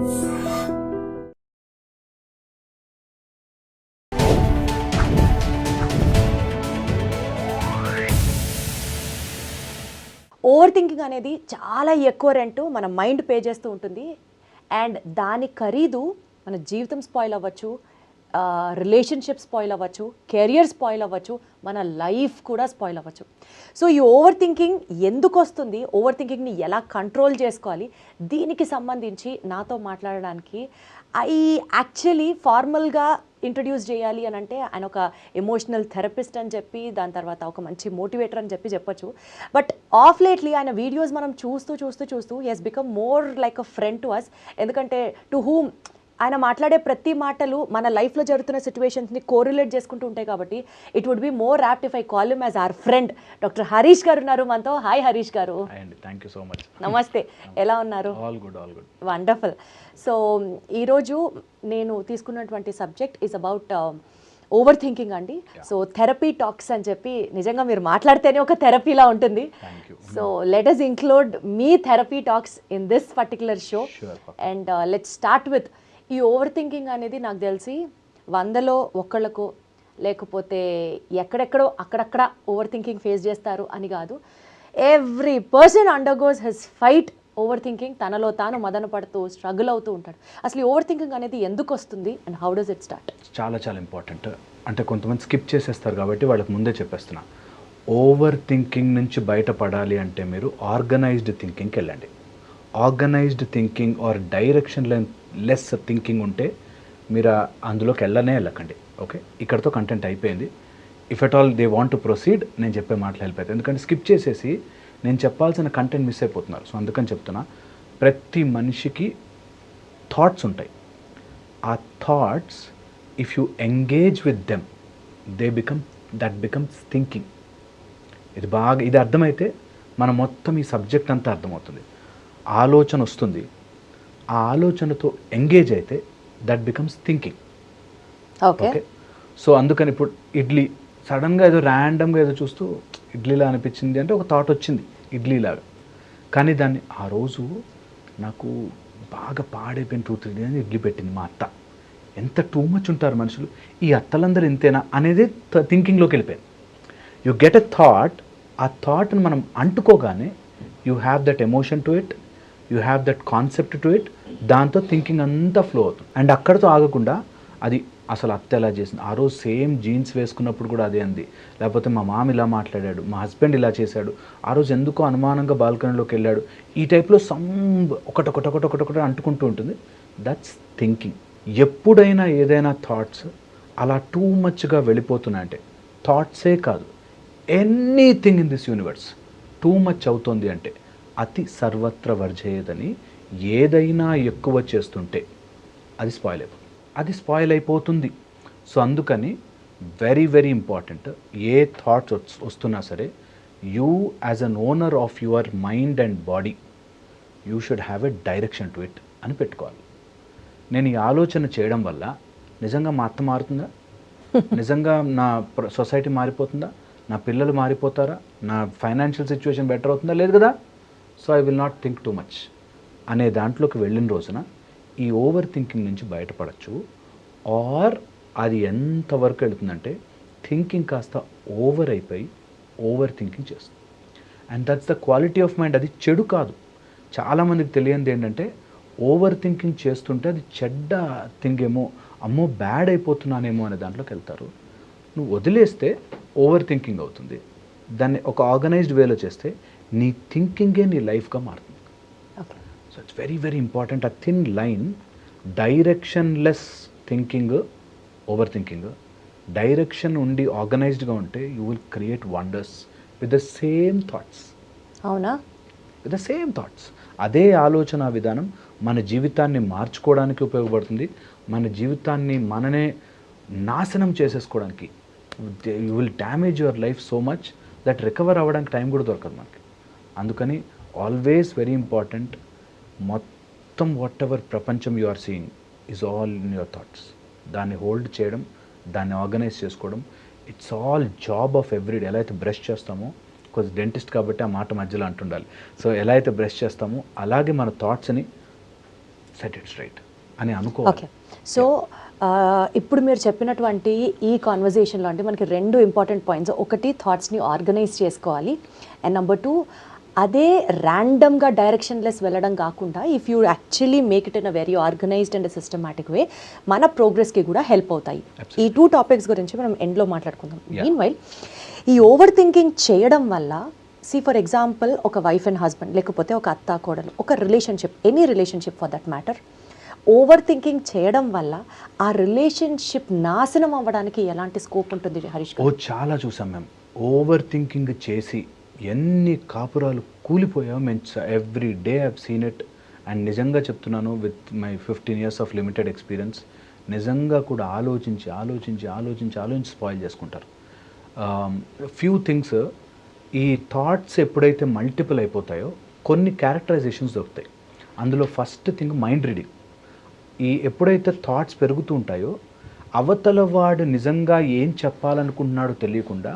Over thinking అనేది చాలా ఎక్కువ రెంట్ మన మైండ్ పే చేస్తూ ఉంటుంది. అండ్ దాని ఖరీదు మన జీవితం స్పాయిల్ అవ్వచ్చు, రిలేషన్షిప్ స్పాయిల్ అవ్వచ్చు, కెరియర్ స్పాయిల్ అవ్వచ్చు, మన లైఫ్ కూడా స్పాయిల్ అవ్వచ్చు. సో ఈ ఓవర్ థింకింగ్ ఎందుకు వస్తుంది, ఓవర్ థింకింగ్ని ఎలా కంట్రోల్ చేసుకోవాలి, దీనికి సంబంధించి నాతో మాట్లాడడానికి యాక్చువల్లీ ఫార్మల్గా ఇంట్రడ్యూస్ చేయాలి అని అంటే ఆయన ఒక ఎమోషనల్ థెరపిస్ట్ అని చెప్పి, దాని తర్వాత ఒక మంచి మోటివేటర్ అని చెప్పొచ్చు. బట్ ఆఫ్ లేట్లీ ఆయన వీడియోస్ మనం చూస్తూ he has become more like a friend to us. ఎందుకంటే టు హూమ్ ఆయన మాట్లాడే ప్రతి మాటలు మన లైఫ్లో జరుగుతున్న సిచ్యువేషన్స్ని కోరిలేట్ చేసుకుంటూ ఉంటాయి. కాబట్టి it would be more apt if I call him as our friend. Doctor Harish గారు ఉన్నారు మనతో. హాయ్ హరీష్ గారు. Thank you so much. నమస్తే, ఎలా ఉన్నారు? All good. వండర్ఫుల్. సో ఈరోజు నేను తీసుకున్నటువంటి subject is about over thinking అండి. సో థెరపీ టాక్స్ అని చెప్పి, నిజంగా మీరు మాట్లాడితేనే ఒక థెరపీలా ఉంటుంది. So let us include me therapy talks in this particular show. And let's start with ఈ ఓవర్ థింకింగ్ అనేది నాకు తెలిసి 100లో 1 లేకపోతే ఎక్కడెక్కడో అక్కడక్కడ ఓవర్ థింకింగ్ ఫేస్ చేస్తారు అని కాదు. Every person undergoes his fight over thinking. తనలో తాను మదన పడుతూ స్ట్రగుల్ అవుతూ ఉంటాడు. అసలు ఈ ఓవర్ థింకింగ్ అనేది ఎందుకు వస్తుంది and how does it start? చాలా ఇంపార్టెంట్. అంటే కొంతమంది స్కిప్ చేసేస్తారు కాబట్టి వాళ్ళకి ముందే చెప్పేస్తున్నా. ఓవర్ థింకింగ్ నుంచి బయటపడాలి అంటే మీరు ఆర్గనైజ్డ్ థింకింగ్కి వెళ్ళండి. Organised thinking or directionless thinking ఉంటే మీరు అందులోకి వెళ్ళకండి. ఓకే, ఇక్కడతో కంటెంట్ అయిపోయింది. If at all they want to proceed, నేను చెప్పే మాటలు వెళ్ళిపోతాయి. ఎందుకంటే స్కిప్ చేసేసి నేను చెప్పాల్సిన కంటెంట్ మిస్ అయిపోతున్నారు. సో అందుకని చెప్తున్నా, ప్రతి మనిషికి థాట్స్ ఉంటాయి. ఆ thoughts if you engage with them that becomes thinking. ఇది అర్థమైతే మన మొత్తం ఈ సబ్జెక్ట్ అంతా అర్థమవుతుంది. ఆలోచన వస్తుంది, ఆ ఆలోచనతో ఎంగేజ్ అయితే that becomes thinking. Okay, so అందుకని ఇప్పుడు ఇడ్లీ సడన్గా ఏదో ర్యాండమ్గా ఏదో చూస్తూ ఇడ్లీలా అనిపించింది అంటే ఒక థాట్ వచ్చింది ఇడ్లీలాగా. కానీ దాన్ని ఆ రోజు నాకు బాగా పాడైపోయిన 2-3 డేస్ ఇడ్లీ పెట్టింది మా అత్త. ఎంత టూ మచ్ ఉంటారు మనుషులు, ఈ అత్తలందరూ ఇంతేనా అనేది థింకింగ్లోకి వెళ్ళిపోయింది. యు గెట్ ఎ థాట్, ఆ థాట్ని మనం అంటుకోగానే you have that emotion to it, you have that concept to it. దాంతో థింకింగ్ అంతా ఫ్లో అవుతుంది. అండ్ అక్కడితో ఆగకుండా అది అసలు అత్త ఎలా చేసింది, ఆ రోజు సేమ్ జీన్స్ వేసుకున్నప్పుడు కూడా అదే అంది, లేకపోతే మా మామ ఇలా మాట్లాడాడు, మా హస్బెండ్ ఇలా చేశాడు, ఆ రోజు ఎందుకో అనుమానంగా బాల్కనీలోకి వెళ్ళాడు, ఈ టైప్లో ఒకటి అంటుకుంటూ ఉంటుంది. That's thinking. ఎప్పుడైనా ఏదైనా థాట్స్ అలా టూ మచ్గా వెళ్ళిపోతున్నాయంటే, థాట్సే కాదు anything in this universe too much అవుతుంది అంటే, అతి సర్వత్ర వర్జయేదని, ఏదైనా ఎక్కువ చేస్తుంటే అది స్పాయిల్ అయిపోతుంది. సో అందుకని వెరీ ఇంపార్టెంట్, ఏ థాట్స్ వస్తున్నా సరే you as an owner of your mind and body you should have a direction to it అని పెట్టుకోవాలి. నేను ఈ ఆలోచన చేయడం వల్ల నిజంగా మా అత్త మారుతుందా, నిజంగా నా సొసైటీ మారిపోతుందా, నా పిల్లలు మారిపోతారా, నా ఫైనాన్షియల్ సిచ్యువేషన్ బెటర్ అవుతుందా, లేదు కదా. So I will not think too much అనే దాంట్లోకి వెళ్ళిన రోజున ఈ ఓవర్ థింకింగ్ నుంచి బయటపడచ్చు. ఆర్ అది ఎంతవరకు వెళుతుందంటే థింకింగ్ కాస్త ఓవర్ అయిపోయి ఓవర్ థింకింగ్ చేస్తుంది. And that's the quality of mind. అది చెడు కాదు. చాలామందికి తెలియనిది ఏంటంటే ఓవర్ థింకింగ్ చేస్తుంటే అది చెడ్డ థింక్ ఏమో, అమ్మో బ్యాడ్ అయిపోతున్నానేమో అనే దాంట్లోకి వెళ్తారు. నువ్వు వదిలేస్తే ఓవర్ థింకింగ్ అవుతుంది. దాన్ని ఒక ఆర్గనైజ్డ్ వేలో చేస్తే నీ థింకింగే నీ లైఫ్గా మారుతుంది. So it's very important. ఆ థిన్ లైన్, డైరెక్షన్లెస్ థింకింగ్, ఓవర్ థింకింగ్. డైరెక్షన్ ఉండి ఆర్గనైజ్డ్గా ఉంటే you will create wonders with the same thoughts. అవునా? With the same thoughts. అదే ఆలోచన విధానం మన జీవితాన్ని మార్చుకోవడానికి ఉపయోగపడుతుంది. మన జీవితాన్ని మననే నాశనం చేసేసుకోవడానికి. You will damage your life so much that recover అవ్వడానికి టైం కూడా దొరకదు మనకి. అందుకని ఆల్వేస్ వెరీ ఇంపార్టెంట్, మొత్తం వాట్ ఎవర్ ప్రపంచం you are seeing is all in your thoughts. దాన్ని హోల్డ్ చేయడం, దాన్ని ఆర్గనైజ్ చేసుకోవడం, it's all job of everyday. ఎలా అయితే బ్రష్ చేస్తామో, కొంచెం డెంటిస్ట్ కాబట్టి ఆ మాట మధ్యలో అంటుండాలి. సో ఎలా అయితే బ్రష్ చేస్తామో అలాగే మన థాట్స్ని సెట్ ఇట్ స్ట్రైట్ అని అనుకోవాలి. ఓకే, సో ఇప్పుడు మీరు చెప్పినటువంటి ఈ కాన్వర్జేషన్లో అంటే మనకి 2 ఇంపార్టెంట్ పాయింట్స్. ఒకటి, థాట్స్ని ఆర్గనైజ్ చేసుకోవాలి, అండ్ నెంబర్ 2, అదే ర్యాండమ్గా డైరెక్షన్లెస్ వెళ్ళడం కాకుండా if you actually make it in a very organised and systematic way మన ప్రోగ్రెస్కి కూడా హెల్ప్ అవుతాయి. ఈ 2 టాపిక్స్ గురించి మనం ఎండ్లో మాట్లాడుకుందాం. మీన్వైల్, ఈ ఓవర్ థింకింగ్ చేయడం వల్ల ఫర్ ఎగ్జాంపుల్ ఒక వైఫ్ అండ్ హస్బెండ్, లేకపోతే ఒక అత్త కోడలు, ఒక relationship, any relationship for that matter, over thinking చేయడం వల్ల ఆ రిలేషన్షిప్ నాశనం అవ్వడానికి ఎలాంటి స్కోప్ ఉంటుంది హరీష్ గారు? చాలా చూసాం మేము. ఓవర్ థింకింగ్ చేసి ఎన్ని కాపురాలు కూలిపోయావు మేము. Every day I've seen it. And నిజంగా చెప్తున్నాను, with my 15 years of limited experience, నిజంగా కూడా ఆలోచించి ఆలోచించి ఆలోచించి ఆలోచించి స్పాయిల్ చేసుకుంటారు. ఫ్యూ థింగ్స్, ఈ థాట్స్ ఎప్పుడైతే మల్టిపుల్ అయిపోతాయో కొన్ని క్యారెక్టరైజేషన్స్ దొరుకుతాయి. అందులో ఫస్ట్ థింగ్ మైండ్ రీడింగ్. ఎప్పుడైతే థాట్స్ పెరుగుతూ ఉంటాయో అవతల వాడు నిజంగా ఏం చెప్పాలనుకుంటున్నాడో తెలియకుండా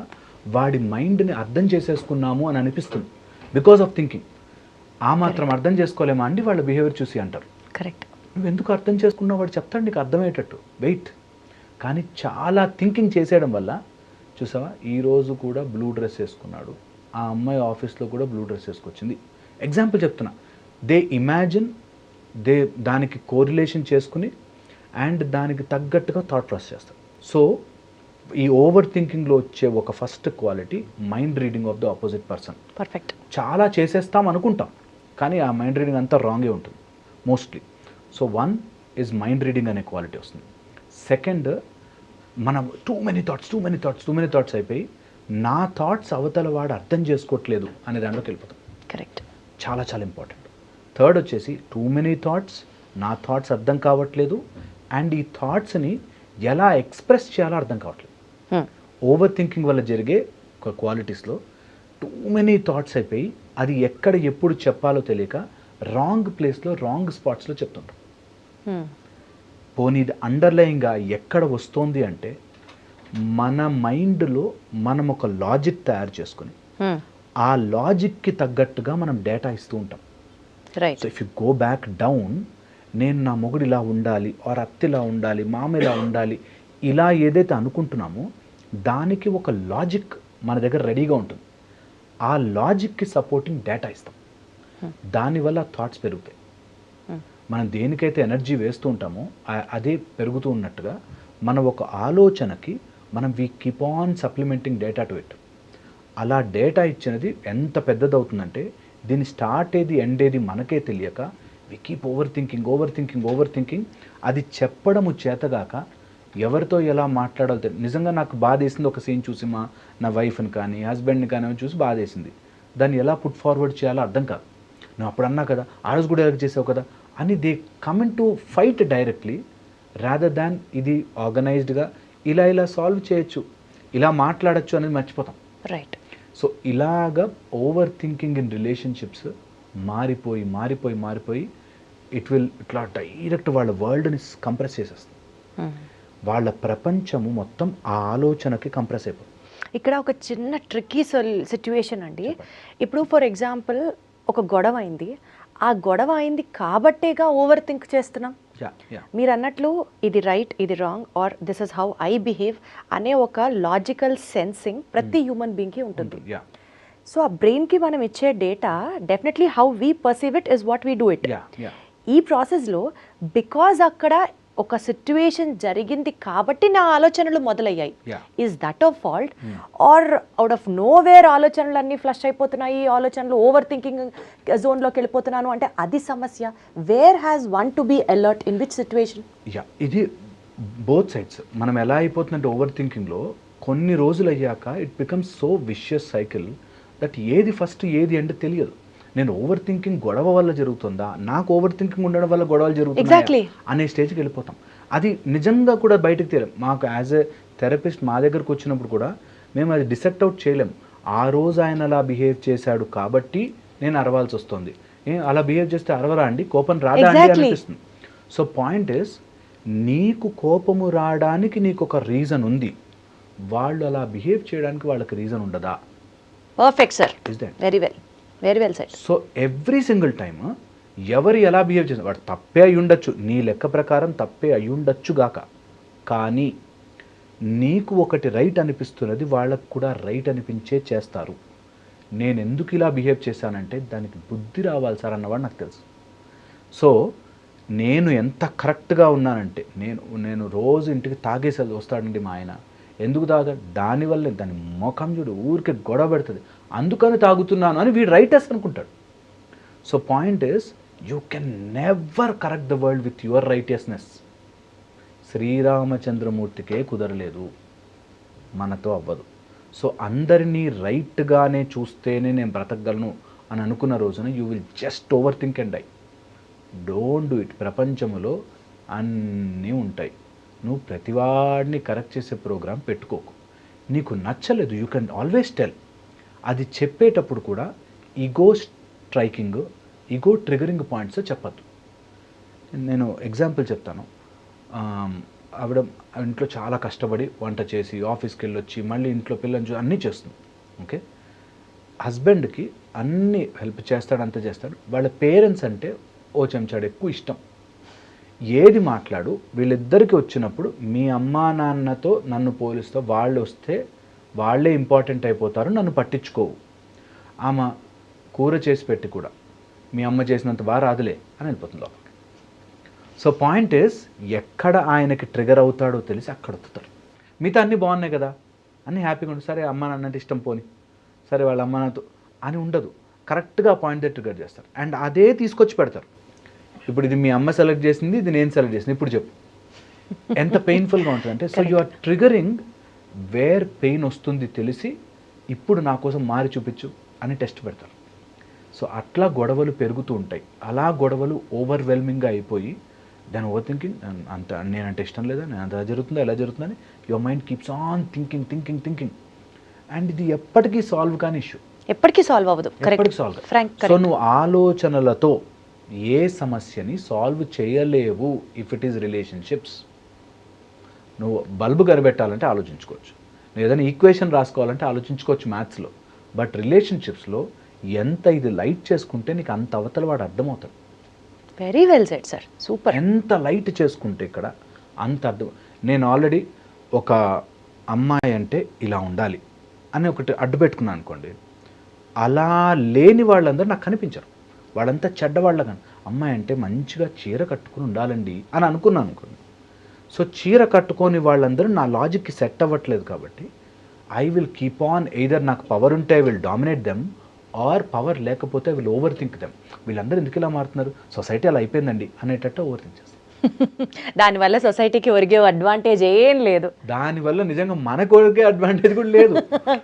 వాడి మైండ్ని అర్థం చేసేసుకున్నాము అని అనిపిస్తుంది బికాజ్ ఆఫ్ థింకింగ్. ఆ మాత్రం అర్థం చేసుకోలేమా అండి వాళ్ళ బిహేవియర్ చూసి అంటారు. కరెక్ట్. నువ్వు ఎందుకు అర్థం చేసుకున్నావు, వాడు చెప్తాడు నీకు అర్థమయ్యేటట్టు, వెయిట్. కానీ చాలా థింకింగ్ చేసేయడం వల్ల చూసావా, ఈరోజు కూడా బ్లూ డ్రెస్ వేసుకున్నాడు, ఆ అమ్మాయి ఆఫీస్లో కూడా బ్లూ డ్రెస్ వేసుకొచ్చింది. ఎగ్జాంపుల్ చెప్తున్నా. దే ఇమాజిన్, దానికి కోరిలేషన్ చేసుకుని అండ్ దానికి తగ్గట్టుగా థాట్ ప్రాసెస్ చేస్తారు. సో ఈ ఓవర్ థింకింగ్లో వచ్చే ఒక first quality mind reading of the opposite person. Perfect. చాలా చేసేస్తాం అనుకుంటాం, కానీ ఆ మైండ్ రీడింగ్ అంతా రాంగే ఉంటుంది mostly. So 1 is mind reading అనే క్వాలిటీ వస్తుంది. సెకండ్, మనం టూ మెనీ థాట్స్ అయిపోయి నా థాట్స్ అవతల వాడు అర్థం చేసుకోవట్లేదు అనే దాంట్లోకి వెళ్ళిపోతాం. కరెక్ట్. చాలా చాలా ఇంపార్టెంట్. థర్డ్ వచ్చేసి టూ మెనీ థాట్స్, నా థాట్స్ అర్థం కావట్లేదు, అండ్ ఈ థాట్స్ని ఎలా ఎక్స్ప్రెస్ చేయాలో అర్థం కావట్లేదు. ఓవర్ థింకింగ్ వల్ల జరిగే ఒక క్వాలిటీస్లో టూ మెనీ థాట్స్ అయిపోయి అది ఎక్కడ ఎప్పుడు చెప్పాలో తెలియక రాంగ్ ప్లేస్లో రాంగ్ స్పాట్స్లో చెప్తుంటాం. పోనీ ఇది అండర్లయింగ్గా ఎక్కడ వస్తుంది అంటే మన మైండ్లో మనం ఒక లాజిక్ తయారు చేసుకుని ఆ లాజిక్కి తగ్గట్టుగా మనం డేటా ఇస్తూ ఉంటాం. So if you go back down, నేను నా మొగుడు ఇలా ఉండాలి, ఆర్ అత్త ఇలా ఉండాలి, మామ ఇలా ఉండాలి, ఇలా ఏదైతే అనుకుంటున్నామో దానికి ఒక లాజిక్ మన దగ్గర రెడీగా ఉంటుంది. ఆ లాజిక్కి సపోర్టింగ్ డేటా ఇస్తాం. దానివల్ల థాట్స్ పెరుగుతాయి. మనం దేనికైతే ఎనర్జీ వేస్తూ ఉంటామో అదే పెరుగుతూ ఉన్నట్టుగా మన ఒక ఆలోచనకి మనం we keep on supplementing data to it. అలా డేటా ఇచ్చినది ఎంత పెద్దదవుతుందంటే దీని స్టార్ట్ ఏది ఎండ్ ఏది మనకే తెలియక వి కీప్ ఓవర్ థింకింగ్. అది చెప్పడము చేతగాక ఎవరితో ఎలా మాట్లాడాలో తెలియదు. నిజంగా నాకు బాధ వేసింది ఒక సీన్ చూసి నా వైఫ్ని కానీ హస్బెండ్ని కానీ చూసి బాధ వేసింది. దాన్ని ఎలా పుట్ ఫార్వర్డ్ చేయాలో అర్థం కాదు. నువ్వు అప్పుడు అన్నా కదా, ఆ రోజు కూడా ఎలా చేసావు కదా అని they coming to fight directly rather than ఇది ఆర్గనైజ్డ్గా ఇలా సాల్వ్ చేయొచ్చు, ఇలా మాట్లాడచ్చు అనేది మర్చిపోతాం. రైట్. సో ఇలాగా ఓవర్ థింకింగ్ ఇన్ రిలేషన్షిప్స్ మారిపోయి ఇట్లా డైరెక్ట్ వాళ్ళ వరల్డ్ని కంప్రెస్ చేసేస్తుంది. వాళ్ళ ప్రపంచము మొత్తం ఆ ఆలోచనకి కంప్రెస్ అయిపోతుంది. ఇక్కడ ఒక చిన్న ట్రిక్కీ సిచ్యువేషన్ అండి. ఇప్పుడు ఫర్ ఎగ్జాంపుల్ ఒక గొడవ అయింది, ఆ గొడవ అయింది కాబట్టేగా ఓవర్ థింక్ చేస్తున్నాం. మీరు అన్నట్లు ఇది రైట్, ఇది wrong, or this is how I behave అనే ఒక లాజికల్ సెన్సింగ్ ప్రతి హ్యూమన్ బీయింగ్కి ఉంటుంది. సో ఆ బ్రెయిన్కి మనం ఇచ్చే data definitely how we perceive it is what we do it. ఈ ప్రాసెస్లో బికాజ్ అక్కడ ఒక సిచ్యువేషన్ జరిగింది కాబట్టి నా ఆలోచనలు మొదలయ్యాయి, is that a fault or out of nowhere ఆలోచనలు అన్నీ ఫ్లష్ అయిపోతున్నాయి, ఆలోచనలు ఓవర్ థింకింగ్ జోన్లోకి వెళ్ళిపోతున్నాను అంటే అది సమస్య. Where has one to be alert in which situation? ఇది బోత్ సైడ్స్. మనం ఎలా అయిపోతుందంటే ఓవర్ థింకింగ్లో కొన్ని రోజులు అయ్యాక it becomes so vicious cycle that ఏది ఫస్ట్ ఏది ఎండ్ తెలియదు. నేను ఓవర్ థింకింగ్ గొడవ వల్ల జరుగుతుందా, నాకు ఓవర్ థింకింగ్ ఉండడం వల్ల గొడవలు జరుగుతున్నాయి అనే స్టేజ్కి వెళ్ళిపోతాం. అది నిజంగా కూడా బయటకు తెలియదు. మాకు యాజ్ ఎ థెరపిస్ట్ మా దగ్గరకు వచ్చినప్పుడు కూడా మేము అది డిసెక్ట్ అవుట్ చేయలేం. ఆ రోజు ఆయన అలా బిహేవ్ చేశాడు కాబట్టి నేను అరవాల్సి వస్తుంది. అలా బిహేవ్ చేస్తే అరవరా అండి, కోపం రాదా అండి అనిపిస్తుంది. సో పాయింట్ ఇస్, నీకు కోపము రావడానికి నీకు ఒక రీజన్ ఉంది, వాళ్ళు అలా బిహేవ్ చేయడానికి వాళ్ళకి రీజన్ ఉండదా? Perfect sir, very well said. So every single time ఎవరు ఎలా బిహేవ్ చేస్తారు, వాడు తప్పే అయి ఉండొచ్చు, నీ లెక్క ప్రకారం తప్పే అయి ఉండొచ్చు గాక, కానీ నీకు ఒకటి రైట్ అనిపిస్తున్నది వాళ్ళకు కూడా రైట్ అనిపించే చేస్తారు. నేను ఎందుకు ఇలా బిహేవ్ చేశానంటే దానికి బుద్ధి రావాలి సార్ అన్నవాడు నాకు తెలుసు. సో నేను ఎంత కరెక్ట్గా ఉన్నానంటే, నేను రోజు ఇంటికి తాగేసి వస్తాడండి మా ఆయన. ఎందుకు తాగాడు? దానివల్లే, దాని ముఖం చూడు ఊరికే గొడవ పెడుతుంది, అందుకని తాగుతున్నాను అని వీడు రైటర్స్ అనుకుంటాడు. So point is, you can never correct the world with your righteousness. శ్రీరామచంద్రమూర్తికే కుదరలేదు, మనతో అవ్వదు. సో అందరినీ రైట్గానే చూస్తేనే నేను బ్రతకగలను అని అనుకున్న రోజున you will just overthink and die. Don't do it. ప్రపంచంలో అన్నీ ఉంటాయి, నువ్వు ప్రతివాడిని కరెక్ట్ చేసే ప్రోగ్రాం పెట్టుకోకు. నీకు నచ్చలేదు, యూ కెన్ ఆల్వేస్ టెల్. అది చెప్పేటప్పుడు కూడా ego striking, ego triggering points చెప్పద్దు. నేను ఎగ్జాంపుల్ చెప్తాను. ఆవిడ ఇంట్లో చాలా కష్టపడి వంట చేసి ఆఫీస్కి వెళ్ళొచ్చి మళ్ళీ ఇంట్లో పిల్లలు అన్నీ చేస్తుంది. ఓకే, హస్బెండ్కి అన్నీ హెల్ప్ చేస్తాడు, అంతా చేస్తాడు. వాళ్ళ పేరెంట్స్ అంటే ఓ చెంచాడు ఎక్కువ ఇష్టం. ఏది మాట్లాడు వీళ్ళిద్దరికి వచ్చినప్పుడు, మీ అమ్మా నాన్నతో నన్ను పోలిస్తూ వాళ్ళు వస్తే వాళ్ళే ఇంపార్టెంట్ అయిపోతారు, నన్ను పట్టించుకోవు. ఆమె కూర చేసి పెట్టి కూడా మీ అమ్మ చేసినంత బాగా రాదులే అని వెళ్ళిపోతుంది లోపలికి. సో పాయింట్ ఇస్, ఎక్కడ ఆయనకి ట్రిగర్ అవుతాడో తెలిసి అక్కడ వస్తారు. మిగతా అన్నీ బాగున్నాయి కదా అన్నీ హ్యాపీగా ఉంటుంది, సరే అమ్మ నాన్నంటే ఇష్టం పోని, సరే వాళ్ళ అమ్మ నాన్నతో అని ఉండదు. కరెక్ట్గా పాయింట్ దగ్గర ట్రిగర్ చేస్తారు అండ్ అదే తీసుకొచ్చి పెడతారు. ఇప్పుడు ఇది మీ అమ్మ సెలెక్ట్ చేసింది, ఇది నేను సెలెక్ట్ చేసింది, ఇప్పుడు చెప్పు ఎంత పెయిన్ఫుల్గా ఉంటుంది అంటే. So you are triggering where pain వస్తుంది తెలిసి, ఇప్పుడు నా కోసం మారి చూపించు అని టెస్ట్ పెడతారు. సో అట్లా గొడవలు పెరుగుతూ ఉంటాయి. అలా గొడవలు ఓవర్వెల్మింగ్గా అయిపోయి దాని ఓవర్ థింకింగ్, అంత నేనంటే ఇష్టం లేదా, నేను అంత జరుగుతుందా ఎలా జరుగుతుందని your mind keeps on thinking thinking thinking. And ఇది ఎప్పటికీ సాల్వ్ కాని ఇష్యూ, ఎప్పటికీ సాల్వ్ అవ్వదు. ఎప్పటికీ సాల్వ్. సో నువ్వు ఆలోచనలతో ఏ సమస్యని సాల్వ్ చేయలేవు. ఇఫ్ ఇట్ ఈస్ రిలేషన్షిప్స్, నువ్వు బల్బు కనిపెట్టాలంటే ఆలోచించుకోవచ్చు, నువ్వు ఏదైనా ఈక్వేషన్ రాసుకోవాలంటే ఆలోచించుకోవచ్చు మ్యాథ్స్లో. బట్ రిలేషన్షిప్స్లో ఎంత ఇది లైట్ చేసుకుంటే నీకు అంత అవతల వాడు అర్థమవుతాడు. Very well said sir, super. ఎంత లైట్ చేసుకుంటే ఇక్కడ అంత అర్థం. నేను ఆల్రెడీ ఒక అమ్మాయి అంటే ఇలా ఉండాలి అని ఒకటి అడ్డు పెట్టుకున్నాను అనుకోండి, అలా లేని వాళ్ళందరూ నాకు కనిపించరు, వాళ్ళంతా చెడ్డవాళ్ళ. కానీ అమ్మాయి అంటే మంచిగా చీర కట్టుకుని ఉండాలండి అని అనుకున్నాను అనుకోండి. సో చీర కట్టుకొని వాళ్ళందరూ నా లాజిక్కి సెట్ అవ్వట్లేదు కాబట్టి I will keep on, either నాకు పవర్ ఉంటే I will dominate them, or power లేకపోతే I will over think them. వీళ్ళందరూ ఎందుకు ఇలా మారుతున్నారు, సొసైటీ అలా అయిపోయిందండి అనేటట్టు ఓవర్ థింక్ చేస్తాను. దానివల్ల సొసైటీకి ఒరిగే అడ్వాంటేజ్ ఏం లేదు, దానివల్ల నిజంగా మనకు ఒరిగే అడ్వాంటేజ్ కూడా లేదు.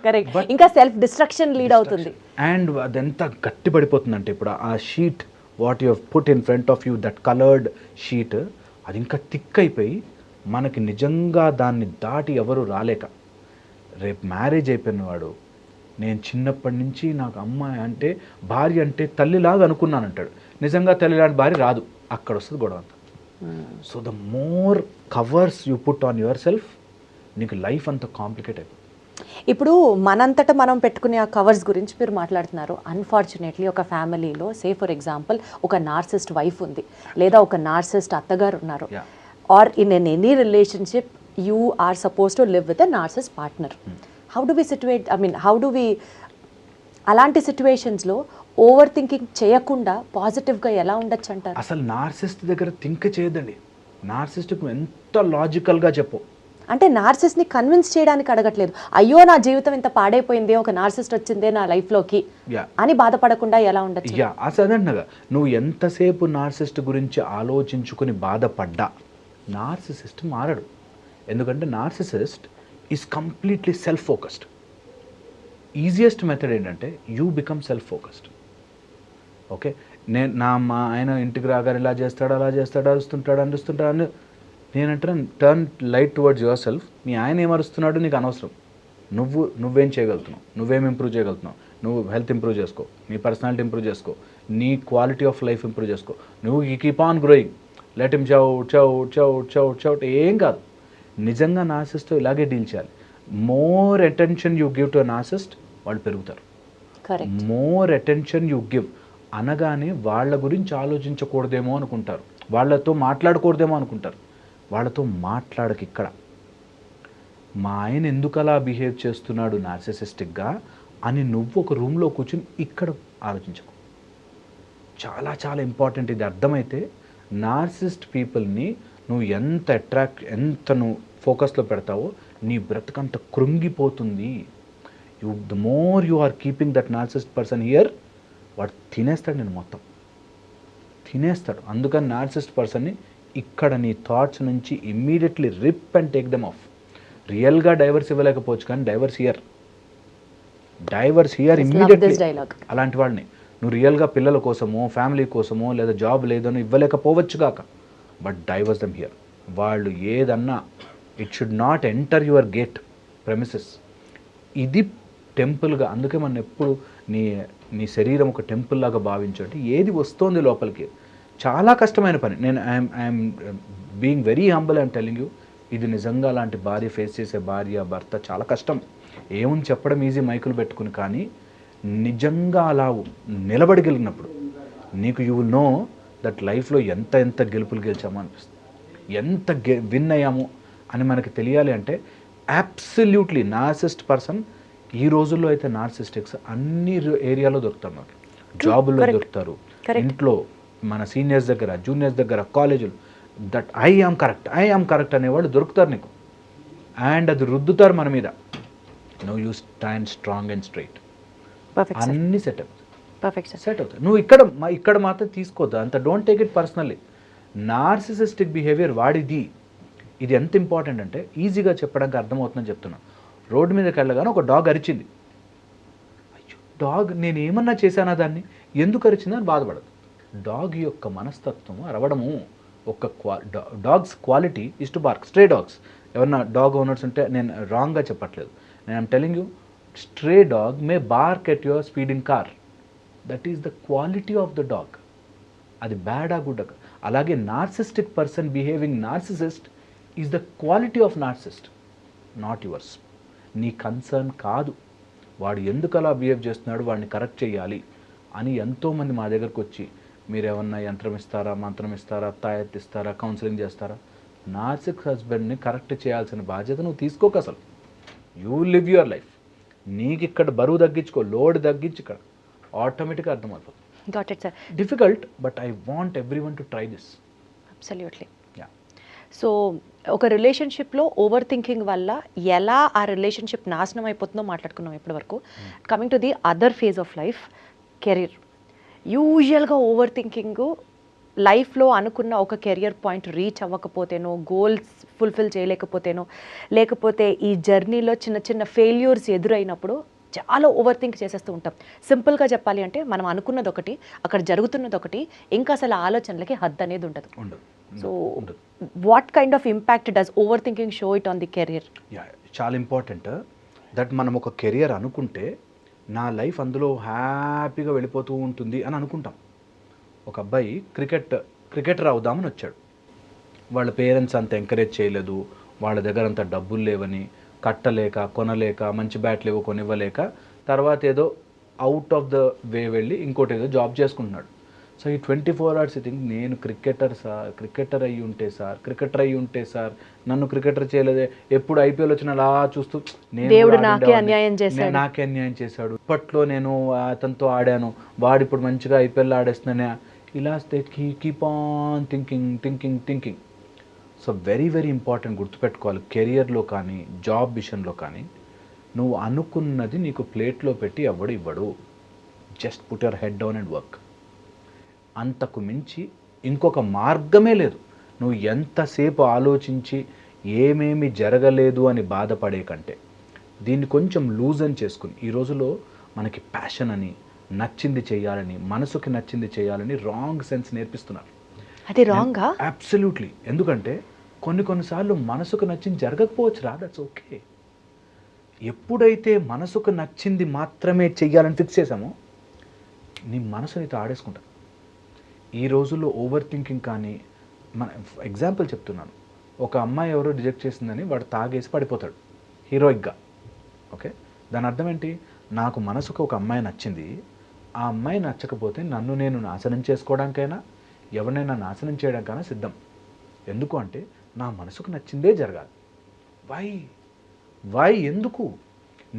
కరెక్ట్, ఇంకా సెల్ఫ్ డిస్ట్రక్షన్ లీడ్ అవుతుంది. అండ్ అదెంత గట్టి పడిపోతుందంటే, ఇప్పుడు ఆ sheet what you have put in front of you, that coloured sheet, అది ఇంకా థిక్ అయిపోయి మనకి నిజంగా దాన్ని దాటి ఎవరు రాలేక, రేపు మ్యారేజ్ అయిపోయిన వాడు నేను చిన్నప్పటి నుంచి నాకు అమ్మాయి అంటే భార్య అంటే తల్లిలాగా అనుకున్నాను అంటాడు. నిజంగా తల్లిలాంటి భార్య రాదు, అక్కడ వస్తుంది గొడవ అంతా. So the more covers you put on your self, నీకు లైఫ్ అంత కాంప్లికేట్ అయిపోతుంది. ఇప్పుడు మనంతటా మనం పెట్టుకునే ఆ కవర్స్ గురించి మీరు మాట్లాడుతున్నారు. అన్ఫార్చునేట్లీ ఒక ఫ్యామిలీలో సే ఫర్ ఎగ్జాంపుల్ ఒక నార్సిస్ట్ వైఫ్ ఉంది, లేదా ఒక నార్సిస్ట్ అత్తగారు ఉన్నారు, or in any relationship you are suppose to live with a narcissist partner. How do we situate, I mean how do we అలాంటి సిచ్యువేషన్స్లో ఓవర్ థింకింగ్ చేయకుండా పాజిటివ్గా ఎలా ఉండొచ్చు అంటారు? అసలు నార్సిస్ట్ దగ్గర థింక్ చేయదండి. నార్సిస్ట్కు ఎంత లాజికల్గా చెప్పు. అంటే నార్సిస్ట్ని కన్విన్స్ చేయడానికి అడగట్లేదు, అయ్యో నా జీవితం ఇంత పాడైపోయింది, ఒక నార్సిస్ట్ వచ్చిందే నా లైఫ్లోకి అని బాధపడకుండా ఎలా ఉండొచ్చు? అసలు అన్నగా నువ్వు ఎంతసేపు నార్సిస్ట్ గురించి ఆలోచించుకుని బాధపడ్డా నార్సిసిస్ట్ మారడు. ఎందుకంటే narcissist is completely self focused. Easiest method ఏంటంటే you become self focused. Okay, మా ఆయన ఇంటికి రాగానే ఇలా చేస్తాడు అలా చేస్తాడు అరుస్తుంటాడు అని నేనంటాను, turn light towards yourself. మీ ఆయన ఏం అరుస్తున్నాడు నీకు అనవసరం, నువ్వేం చేయగలుగుతున్నావు, నువ్వేం ఇంప్రూవ్ చేయగలుగుతున్నావు, నువ్వు హెల్త్ ఇంప్రూవ్ చేసుకో, నీ పర్సనాలిటీ ఇంప్రూవ్ చేసుకో, నీ క్వాలిటీ ఆఫ్ లైఫ్ ఇంప్రూవ్ చేసుకో, నువ్వు keep on growing, let him shout ఏం కాదు. నిజంగా నార్సిస్ట్తో ఇలాగే డీల్ చేయాలి. More attention you give to narcissist, వాళ్ళు పెరుగుతారు. మోర్ అటెన్షన్ యూ గివ్, అనగానే వాళ్ళ గురించి ఆలోచించకూడదేమో అనుకుంటారు, వాళ్ళతో మాట్లాడకూడదేమో అనుకుంటారు. వాళ్ళతో మాట్లాడక ఇక్కడ మా ఆయన ఎందుకు అలా బిహేవ్ చేస్తున్నాడు నార్సిసిస్టిక్గా అని నువ్వు ఒక రూమ్లో కూర్చుని ఇక్కడ ఆలోచించకు. చాలా చాలా ఇంపార్టెంట్. ఇది అర్థమైతే నార్సిస్ట్ పీపుల్ని నువ్వు ఎంత నువ్వు ఫోకస్లో పెడతావో నీ బ్రతకంత కృంగిపోతుంది. The more you are keeping that narcissist person here, వాడు తినేస్తాడు, నేను మొత్తం తినేస్తాడు. అందుకని నార్సిస్ట్ పర్సన్ని ఇక్కడ నీ థాట్స్ నుంచి immediately rip and take them off. రియల్గా డైవర్స్ ఇవ్వలేకపోవచ్చు కానీ డైవర్స్ హియర్ ఇమ్మీడియట్లీ. అలాంటి వాళ్ళని నువ్వు రియల్గా పిల్లల కోసమో ఫ్యామిలీ కోసమో లేదా జాబ్ లేదనో ఇవ్వలేకపోవచ్చు కాక, బట్ డైవర్స్ దెమ్ హియర్. వాళ్ళు ఏదన్నా it should not enter your gate premises. ఇది టెంపుల్గా, అందుకే మనం ఎప్పుడు నీ శరీరం ఒక టెంపుల్ లాగా భావించండి. ఏది వస్తోంది లోపలికి చాలా కష్టమైన పని. నేను I'm being very humble, I'm telling you. ఇది నిజంగా అలాంటి భార్య ఫేస్ చేసే భార్య భర్త చాలా కష్టం. ఏముంది చెప్పడం ఈజీ మైకులు పెట్టుకుని, కానీ నిజంగా అలా నిలబడగలిగినప్పుడు నీకు యూ విల్ నో దట్ లైఫ్లో ఎంత గెలుపులు గెలిచామో అనిపిస్తుంది, ఎంత విన్ అయ్యాము అని మనకి తెలియాలి. అంటే అబ్సల్యూట్లీ నార్సిస్ట్ పర్సన్ ఈ రోజుల్లో అయితే నార్సిస్టిక్స్ అన్ని ఏరియాలో దొరుకుతారు. మనకి జాబుల్లో దొరుకుతారు, ఇంట్లో మన సీనియర్స్ దగ్గర, జూనియర్స్ దగ్గర, కాలేజీలు. దట్ ఐ ఆమ్ కరెక్ట్ అనేవాళ్ళు దొరుకుతారు నీకు, అండ్ అది రుద్దుతారు మన మీద. No you stand strong and straight. అన్ని సెట్ అవుతాయి. నువ్వు ఇక్కడ మాత్రం తీసుకోవద్దు అంత. Don't take it personally. Narcissistic behaviour వాడిది. ఇది ఎంత ఇంపార్టెంట్ అంటే ఈజీగా చెప్పడానికి అర్థమవుతుందని చెప్తున్నాను. రోడ్డు మీదకి వెళ్ళగానే ఒక డాగ్ అరిచింది. అయ్యో డాగ్, నేను ఏమన్నా చేశానా దాన్ని, ఎందుకు అరిచిందని బాధపడదు. డాగ్ యొక్క మనస్తత్వము అరవడము. ఒక dogs quality is to BARC. Stray dogs, ఎవరన్నా డాగ్ ఓనర్స్ ఉంటే నేను రాంగ్గా చెప్పట్లేదు, నేను I'm telling you, stray dog May BARC at your speeding car. That is the quality of the dog. అది బ్యాడా గుడ్డా. అలాగే narcissistic person behaving narcissist is the quality of narcissist, not yours. నీ concern కాదు. వాడు ఎందుకు అలా బిహేవ్ చేస్తున్నాడు, వాడిని correct చేయాలి అని ఎంతోమంది మా దగ్గరకు వచ్చి, మీరేమన్నా యంత్రం ఇస్తారా, మంత్రం ఇస్తారా, తాయెత్తు ఇస్తారా, కౌన్సిలింగ్ చేస్తారా? నార్సిక్ హస్బెండ్ని కరెక్ట్ చేయాల్సిన బాధ్యత నువ్వు తీసుకోక. అసలు యూ లివ్ యువర్ లైఫ్. నీకు ఇక్కడ బరువు తగ్గించుకో, లోడ్ తగ్గించి, ఇక్కడ ఆటోమేటిక్గా అర్థమవుతుంది. Got it sir. Difficult, but I want everyone to try this. Absolutely. Yeah. So ఒక రిలేషన్షిప్లో ఓవర్ థింకింగ్ వల్ల ఎలా ఆ రిలేషన్షిప్ నాశనం అయిపోతుందో మాట్లాడుకున్నాం ఇప్పటివరకు. Coming to the other phase of life, career. యూజువల్గా ఓవర్ థింకింగ్ లైఫ్లో అనుకున్న ఒక కెరియర్ పాయింట్ రీచ్ అవ్వకపోతేనో, గోల్స్ ఫుల్ఫిల్ చేయలేకపోతేనో, లేకపోతే ఈ జర్నీలో చిన్న చిన్న ఫెయిల్యూర్స్ ఎదురైనప్పుడు చాలా ఓవర్ థింక్ చేసేస్తూ ఉంటాం. సింపుల్గా చెప్పాలి అంటే మనం అనుకున్నది ఒకటి, అక్కడ జరుగుతున్నది ఒకటి, ఇంకా అసలు ఆలోచనలకి హద్దు అనేది ఉండదు. So what kind of impact does over thinking show it on the career? చాలా ఇంపార్టెంట్ దట్ మనం ఒక కెరియర్ అనుకుంటే నా లైఫ్ అందులో హ్యాపీగా వెళ్ళిపోతూ ఉంటుంది అని అనుకుంటాం. ఒక అబ్బాయి క్రికెటర్ అవుదామని వచ్చాడు. వాళ్ళ పేరెంట్స్ అంత ఎంకరేజ్ చేయలేదు, వాళ్ళ దగ్గర అంత డబ్బులు లేవని, కట్టలేక, కొనలేక, మంచి బ్యాట్లు ఏవో కొనివ్వలేక, తర్వాత ఏదో అవుట్ ఆఫ్ ద వే వెళ్ళి ఇంకోటి ఏదో జాబ్ చేసుకుంటున్నాడు. సో ఈ 24 hours సిట్టింగ్, నేను క్రికెటర్ అయ్యి ఉంటే సార్ నన్ను క్రికెటర్ చేయలేదే, ఎప్పుడు ఐపీఎల్ వచ్చినా అలా చూస్తూ దేవుడు నాకే అన్యాయం చేశాడు, ఇప్పట్లో నేను అతనితో ఆడాను, వాడు ఇప్పుడు మంచిగా ఐపీఎల్ ఆడేస్తున్నానే, ఇలా keep on thinking. So very very important గుర్తుపెట్టుకోవాలి. కెరియర్లో కానీ జాబ్ విషయంలో కానీ నువ్వు అనుకున్నది నీకు ప్లేట్లో పెట్టి ఎవడు ఇవ్వడు. Just put your head down and work. అంతకు మించి ఇంకొక మార్గమే లేదు. నువ్వు ఎంతసేపు ఆలోచించి ఏమేమి జరగలేదు అని బాధపడే కంటే దీన్ని కొంచెం లూజన్ చేసుకుని, ఈ రోజులో మనకి ప్యాషన్ అని, నచ్చింది చేయాలని, మనసుకి నచ్చింది చేయాలని రాంగ్ సెన్స్ నేర్పిస్తున్నారు. అది రాంగా? అబ్సల్యూట్లీ. ఎందుకంటే కొన్నిసార్లు మనసుకు నచ్చింది జరగకపోవచ్చు రా, దట్స్ ఓకే. ఎప్పుడైతే మనసుకు నచ్చింది మాత్రమే చెయ్యాలని ఫిక్స్ చేసామో నీ మనసు నీతో ఆడేసుకుంటా. ఈ రోజుల్లో ఓవర్ థింకింగ్ కానీ, మన ఎగ్జాంపుల్ చెప్తున్నాను, ఒక అమ్మాయి ఎవరో రిజెక్ట్ చేసిందని వాడు తాగేసి పడిపోతాడు హీరోయిక్గా. ఓకే, దాని అర్థం ఏంటి? నాకు మనసుకు ఒక అమ్మాయి నచ్చింది, ఆ అమ్మాయి నచ్చకపోతే నన్ను నేను నాశనం చేసుకోవడానికైనా ఎవరినైనా నాశనం చేయడానికైనా సిద్ధం. ఎందుకు అంటే నా మనసుకు నచ్చిందే జరగాలి. వై ఎందుకు?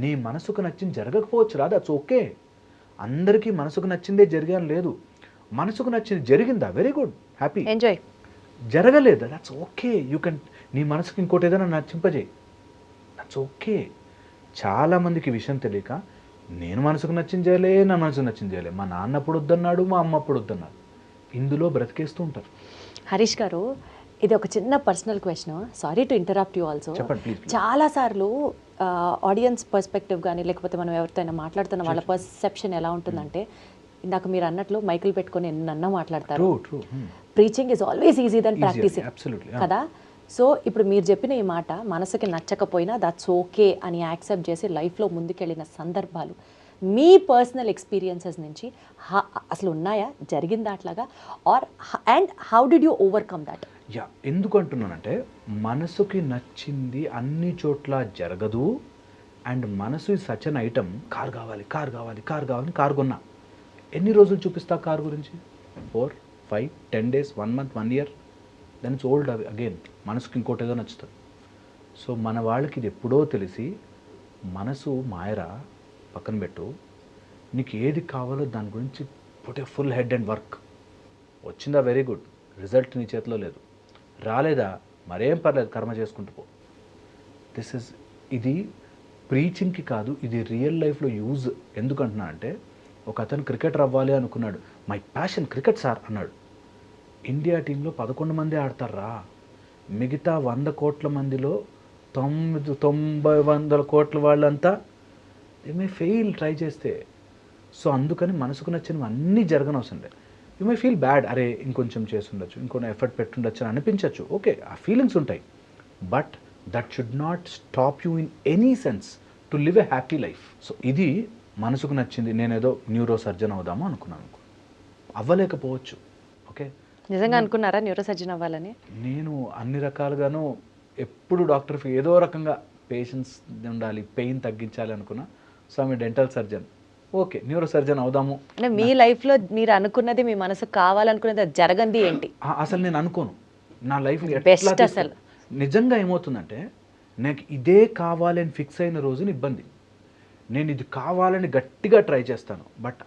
నీ మనసుకు నచ్చింది జరగకపోవచ్చు రా, దట్స్ ఓకే. అందరికీ మనసుకు నచ్చిందే జరిగాను లేదు. మనసుకు నచ్చింది జరిగిందా, వెరీ గుడ్, హ్యాపీ. ఎంజాయ్. జరగలేదా, దట్స్ ఓకే. యూ కెన్ నీ మనసుకు ఇంకోటి ఏదైనా నచ్చింపజేయి, దట్స్ ఓకే. చాలామందికి విషయం తెలియక నేను మనసుకు నచ్చింది చేయలే, నా మనసుకు నచ్చింది చేయలే, మా నాన్న అప్పుడు వద్దన్నాడు, మా అమ్మ అప్పుడు వద్దన్నాడు, ఇందులో బ్రతికేస్తూ ఉంటారు. హరీష్ గారు, ఇది ఒక చిన్న personal question, sorry to interrupt you also. చెప్పండి ప్లీజ్. చాలాసార్లు ఆడియన్స్ పర్స్పెక్టివ్ కానీ లేకపోతే మనం ఎవరితో మాట్లాడుతున్న వాళ్ళ పర్సెప్షన్ ఎలా ఉంటుందంటే, ఇందాక మీరు అన్నట్లు మైకులు పెట్టుకొని ఎన్నన్నా మాట్లాడతారు. Preaching is always easy then practising కదా. సో ఇప్పుడు మీరు చెప్పిన ఈ మాట మనసుకి నచ్చకపోయినా దట్స్ ఓకే అని యాక్సెప్ట్ చేసి లైఫ్లో ముందుకెళ్ళిన సందర్భాలు మీ పర్సనల్ ఎక్స్పీరియన్సెస్ నుంచి అసలు ఉన్నాయా, జరిగిందా అట్లాగా? And how did you overcome that? Yeah, ఎందుకు అంటున్నానంటే మనసుకి నచ్చింది అన్ని చోట్ల జరగదు. అండ్ మనసు is such an item. Car కావాలి, కార్ కావాలి, కార్ కావాలి, కార్ కొన్నా. ఎన్ని రోజులు చూపిస్తా కార్ గురించి? 4, 5, 10 days, 1 month, 1 year, then it's old again. మనసుకి ఇంకోటి ఏదో నచ్చుతుంది. సో మన వాళ్ళకి ఇది ఎప్పుడో తెలిసి, మనసు మాయరా, పక్కన పెట్టు, నీకు ఏది కావాలో దాని గురించి put a full head and work. వచ్చిందా, వెరీ గుడ్, రిజల్ట్ నీ చేతిలో లేదు. రాలేదా, మరేం పర్లేదు, కర్మ చేసుకుంటూ పో. ఇది ప్రీచింగ్కి కాదు, ఇది రియల్ లైఫ్లో యూజ్. ఎందుకంటున్నా అంటే, ఒక అతను క్రికెటర్ అవ్వాలి అనుకున్నాడు. మై ప్యాషన్ క్రికెట్ సార్ అన్నాడు. ఇండియా టీంలో 11 మంది ఆడతారా, మిగతా 100 కోట్ల మందిలో 90-100 కోట్ల వాళ్ళంతా దే మే ఫెయిల్ ట్రై చేస్తే. సో అందుకని మనసుకు నచ్చినవి అన్నీ జరగనవసరం లేదు. యూ మే ఫీల్ బ్యాడ్, అరే ఇంకొంచెం చేసి ఉండొచ్చు, ఇంకొన్ని ఎఫర్ట్ పెట్టుండొచ్చు అని అనిపించవచ్చు, ఓకే, ఆ ఫీలింగ్స్ ఉంటాయి. But that should not stop you in any sense to live a happy life. So ఇది మనసుకు నచ్చింది. నేనేదో న్యూరో సర్జన్ అవుదాము అనుకున్నాను, అవ్వలేకపోవచ్చు. ఓకే, నిజంగా అనుకున్నారా న్యూరో సర్జన్ అవ్వాలని? నేను అన్ని రకాలుగాను ఎప్పుడు డాక్టర్ ఏదో రకంగా పేషెన్స్ ఉండాలి, పెయిన్ తగ్గించాలి అనుకున్నా. సో ఆమె dental surgeon, okay neuro surgeon అవుదాము. అంటే మీ లైఫ్లో మీరు అనుకున్నది, మీ మనసు కావాలనుకున్నది అది జరగంది ఏంటి? అసలు నేను అనుకోను నా లైఫ్ బెస్ట్. అసలు నిజంగా ఏమవుతుందంటే, నాకు ఇదే కావాలని ఫిక్స్ అయిన రోజున ఇబ్బంది. నేను ఇది కావాలని గట్టిగా ట్రై చేస్తాను, బట్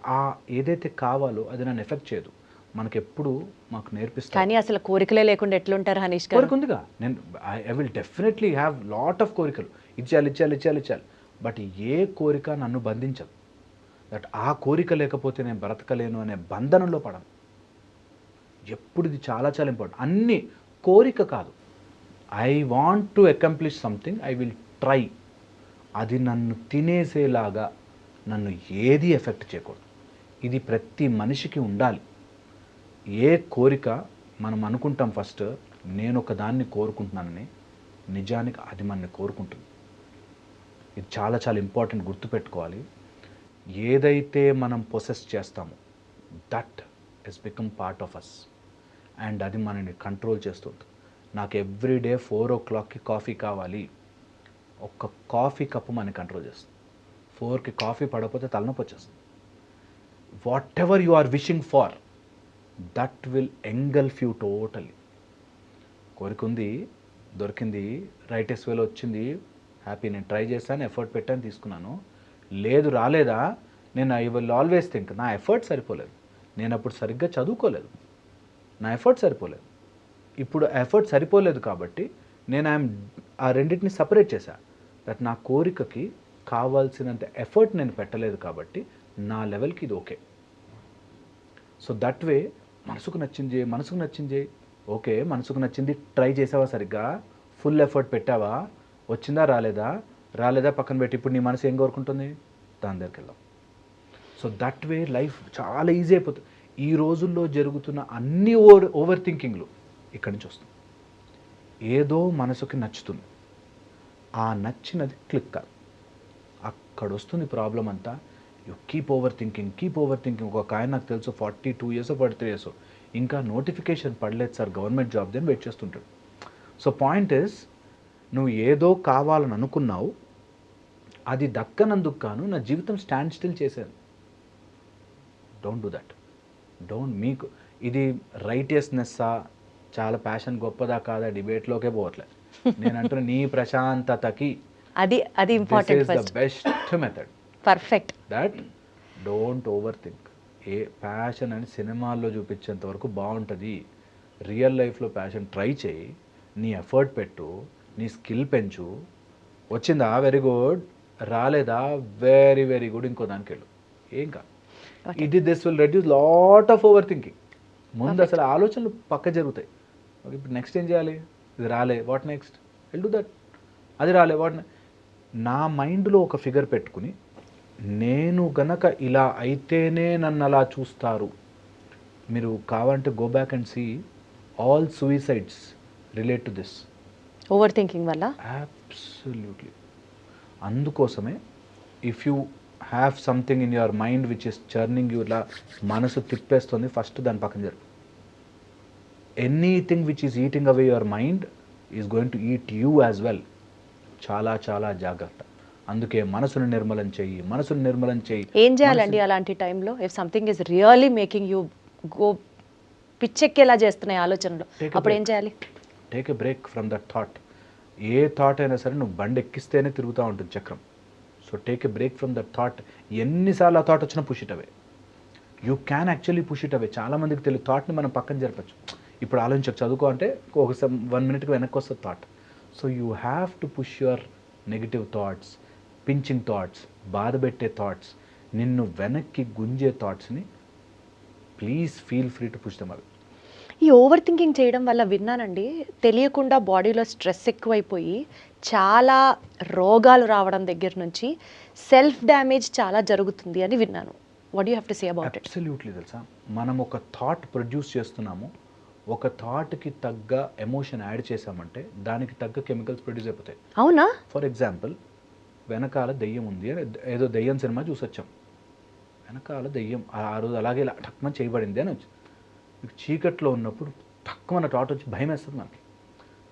ఏదైతే కావాలో అది నన్ను ఎఫెక్ట్ చేయదు. మనకి ఎప్పుడు మాకు నేర్పిస్తాను. కానీ అసలు కోరికలే లేకుండా ఎట్లుంటారు హనీష్ గారు? కోరిక ఉందిగా, నేను I will definitely have lot of కోరికలు, ఇచ్చేయాలి. బట్ ఏ కోరిక నన్ను బంధించదు. దట్ ఆ కోరిక లేకపోతే నేను బ్రతకలేను అనే బంధనంలో పడను. ఎప్పుడు ఇది చాలా చాలా ఇంపార్టెంట్. అన్ని కోరిక కాదు, I want to accomplish something, I will try. అది నన్ను తినేసేలాగా నన్ను ఏది ఎఫెక్ట్ చేయకూడదు. ఇది ప్రతి మనిషికి ఉండాలి. ఏ కోరిక మనం అనుకుంటాం ఫస్ట్, నేను ఒక దాన్ని కోరుకుంటున్నానని, నిజానికి అది మనని కోరుకుంటుంది. ఇది చాలా చాలా ఇంపార్టెంట్, గుర్తుపెట్టుకోవాలి. ఏదైతే మనం పొసెస్ చేస్తామో that is become part of us, and అది మనని కంట్రోల్ చేస్తుంది. నాకు ఎవ్రీడే 4 o'clockకి కాఫీ కావాలి, ఒక్క కాఫీ కప్పు మనని కంట్రోల్ చేస్తుంది. 4కి కాఫీ పడకపోతే తలనొప్పి వచ్చేస్తుంది. Whatever you are wishing for, that will engulf you totally. కోరిక ఉంది, దొరికింది, రైటెస్ట్ వేలో వచ్చింది, హ్యాపీ, నేను ట్రై చేశాను, ఎఫర్ట్ పెట్టాను, తీసుకున్నాను. లేదు, రాలేదా, నేను ఐ విల్ ఆల్వేస్ థింక్ నా ఎఫర్ట్ సరిపోలేదు, నేను అప్పుడు సరిగ్గా చదువుకోలేదు, నా ఎఫర్ట్ సరిపోలేదు. ఇప్పుడు ఎఫర్ట్ సరిపోలేదు కాబట్టి నేను ఆ రెండింటిని సపరేట్ చేశా. దట్ నా కోరికకి కావాల్సినంత ఎఫర్ట్ నేను పెట్టలేదు కాబట్టి నా లెవెల్కి ఇది ఓకే. సో దట్ వే మనసుకు నచ్చింది, ఓకే, మనసుకు నచ్చింది ట్రై చేసావా, సరిగ్గా ఫుల్ ఎఫర్ట్ పెట్టావా, వచ్చిందా, రాలేదా పక్కన పెట్టి ఇప్పుడు నీ మనసు ఏం కోరుకుంటుంది, దాని దగ్గరికి వెళ్దాం. సో దట్ వే లైఫ్ చాలా ఈజీ అయిపోతుంది. ఈ రోజుల్లో జరుగుతున్న అన్ని ఓవర్ థింకింగ్లు ఇక్కడి నుంచి వస్తుంది. ఏదో మనసుకి నచ్చుతుంది, ఆ నచ్చినది క్లిక్ కాదు, అక్కడ వస్తుంది ప్రాబ్లం అంతా. You keep over thinking. ఒక ఆయన నాకు తెలుసు 42 years 43 years ఇంకా నోటిఫికేషన్ పడలేదు సార్ గవర్నమెంట్ జాబ్, అని వెయిట్ చేస్తుంటాడు. సో పాయింట్ ఇస్, నువ్వు ఏదో కావాలని అనుకున్నావు, అది దక్కనందుకు గాను నా జీవితం స్టాండ్ స్టిల్ చేశాను. Don't do that. మీకు ఇది రైటియస్నెస్సా, చాలా ప్యాషన్ గొప్పదా కాదా డిబేట్లోకే పోవట్లేదు. నేను అంటున్నా నీ ప్రశాంతతకి అది important the first. Best method. Perfect. That don't over think. A passion అని సినిమాల్లో చూపించేంత వరకు బాగుంటుంది. రియల్ లైఫ్లో ప్యాషన్ ట్రై చేయి, నీ ఎఫర్ట్ పెట్టు, నీ స్కిల్ పెంచు. వచ్చిందా వెరీ గుడ్, రాలేదా వెరీ వెరీ గుడ్, ఇంకో దానికి వెళ్ళు, ఏం కాదు. This will reduce lot of over thinking. ముందు అసలు ఆలోచనలు పక్క జరుగుతాయి. ఇప్పుడు నెక్స్ట్ ఏం చేయాలి, ఇది రాలే, what next, will do that. అది రాలే, వాట్ నా మైండ్లో ఒక ఫిగర్ పెట్టుకుని, నేను గనక ఇలా అయితేనే నన్ను అలా చూస్తారు. మీరు కావాలంటే go back and see all suicides relate to this. Overthinking వల్ల. అబ్సల్యూట్లీ. అందుకోసమే if you have something in your mind which is churning you, ఇలా మనసు తిప్పేస్తుంది, ఫస్ట్ దాని పక్కన జరుగు. Anything which is eating away your mind is going to eat you as well. చాలా చాలా జాగ్రత్త. అందుకే మనసును నిర్మలం చెయ్యి, మనసును నిర్మలం చెయ్యి. ఏం చేయాలండి అలాంటి టైంలో? If something is really making you go పిచ్చెక్కేలా చేస్తున్నాయి ఆలోచనలు, అప్పుడు ఏం చేయాలి? Take a break from that thought. ఏ థాట్ అయినా సరే నువ్వు బండి ఎక్కిస్తేనే తిరుగుతూ ఉంటుంది చక్రం. So take a break from that thought. ఎన్నిసార్లు ఆ థాట్ వచ్చినా push it away. You can actually push it away. చాలామందికి తెలియదు థాట్ని మనం పక్కన జరపచ్చు. ఇప్పుడు ఆలోచించక చదువుకో అంటే ఒక 1 minute వెనక్కి వస్తుంది thought. So you have to push your negative thoughts, pinching thoughts, బాధ పెట్టే థాట్స్, నిన్ను వెనక్కి గుంజే థాట్స్ని please feel free to push them away. ఈ ఓవర్ థింకింగ్ చేయడం వల్ల విన్నానండి, తెలియకుండా బాడీలో స్ట్రెస్ ఎక్కువైపోయి చాలా రోగాలు రావడం దగ్గర నుంచి సెల్ఫ్ డ్యామేజ్ చాలా జరుగుతుంది అని విన్నాను. What you have to say about it? Absolutely. తెలుసా, మనం ఒక థాట్ ప్రొడ్యూస్ చేస్తున్నాము, ఒక థాట్కి తగ్గ ఎమోషన్ యాడ్ చేసామంటే దానికి తగ్గ కెమికల్స్ ప్రొడ్యూస్ అయిపోతాయి. అవునా? ఫర్ ఎగ్జాంపుల్, వెనకాల దెయ్యం ఉంది అని ఏదో దెయ్యం సినిమా చూసొచ్చాం. వెనకాల దెయ్యం ఆ రోజు అలాగే ఇలా టక్మని చేయబడింది అని వచ్చి, మీకు చీకట్లో ఉన్నప్పుడు టక్కుమన్న థాట్ వచ్చి భయం వేస్తుంది మనకి.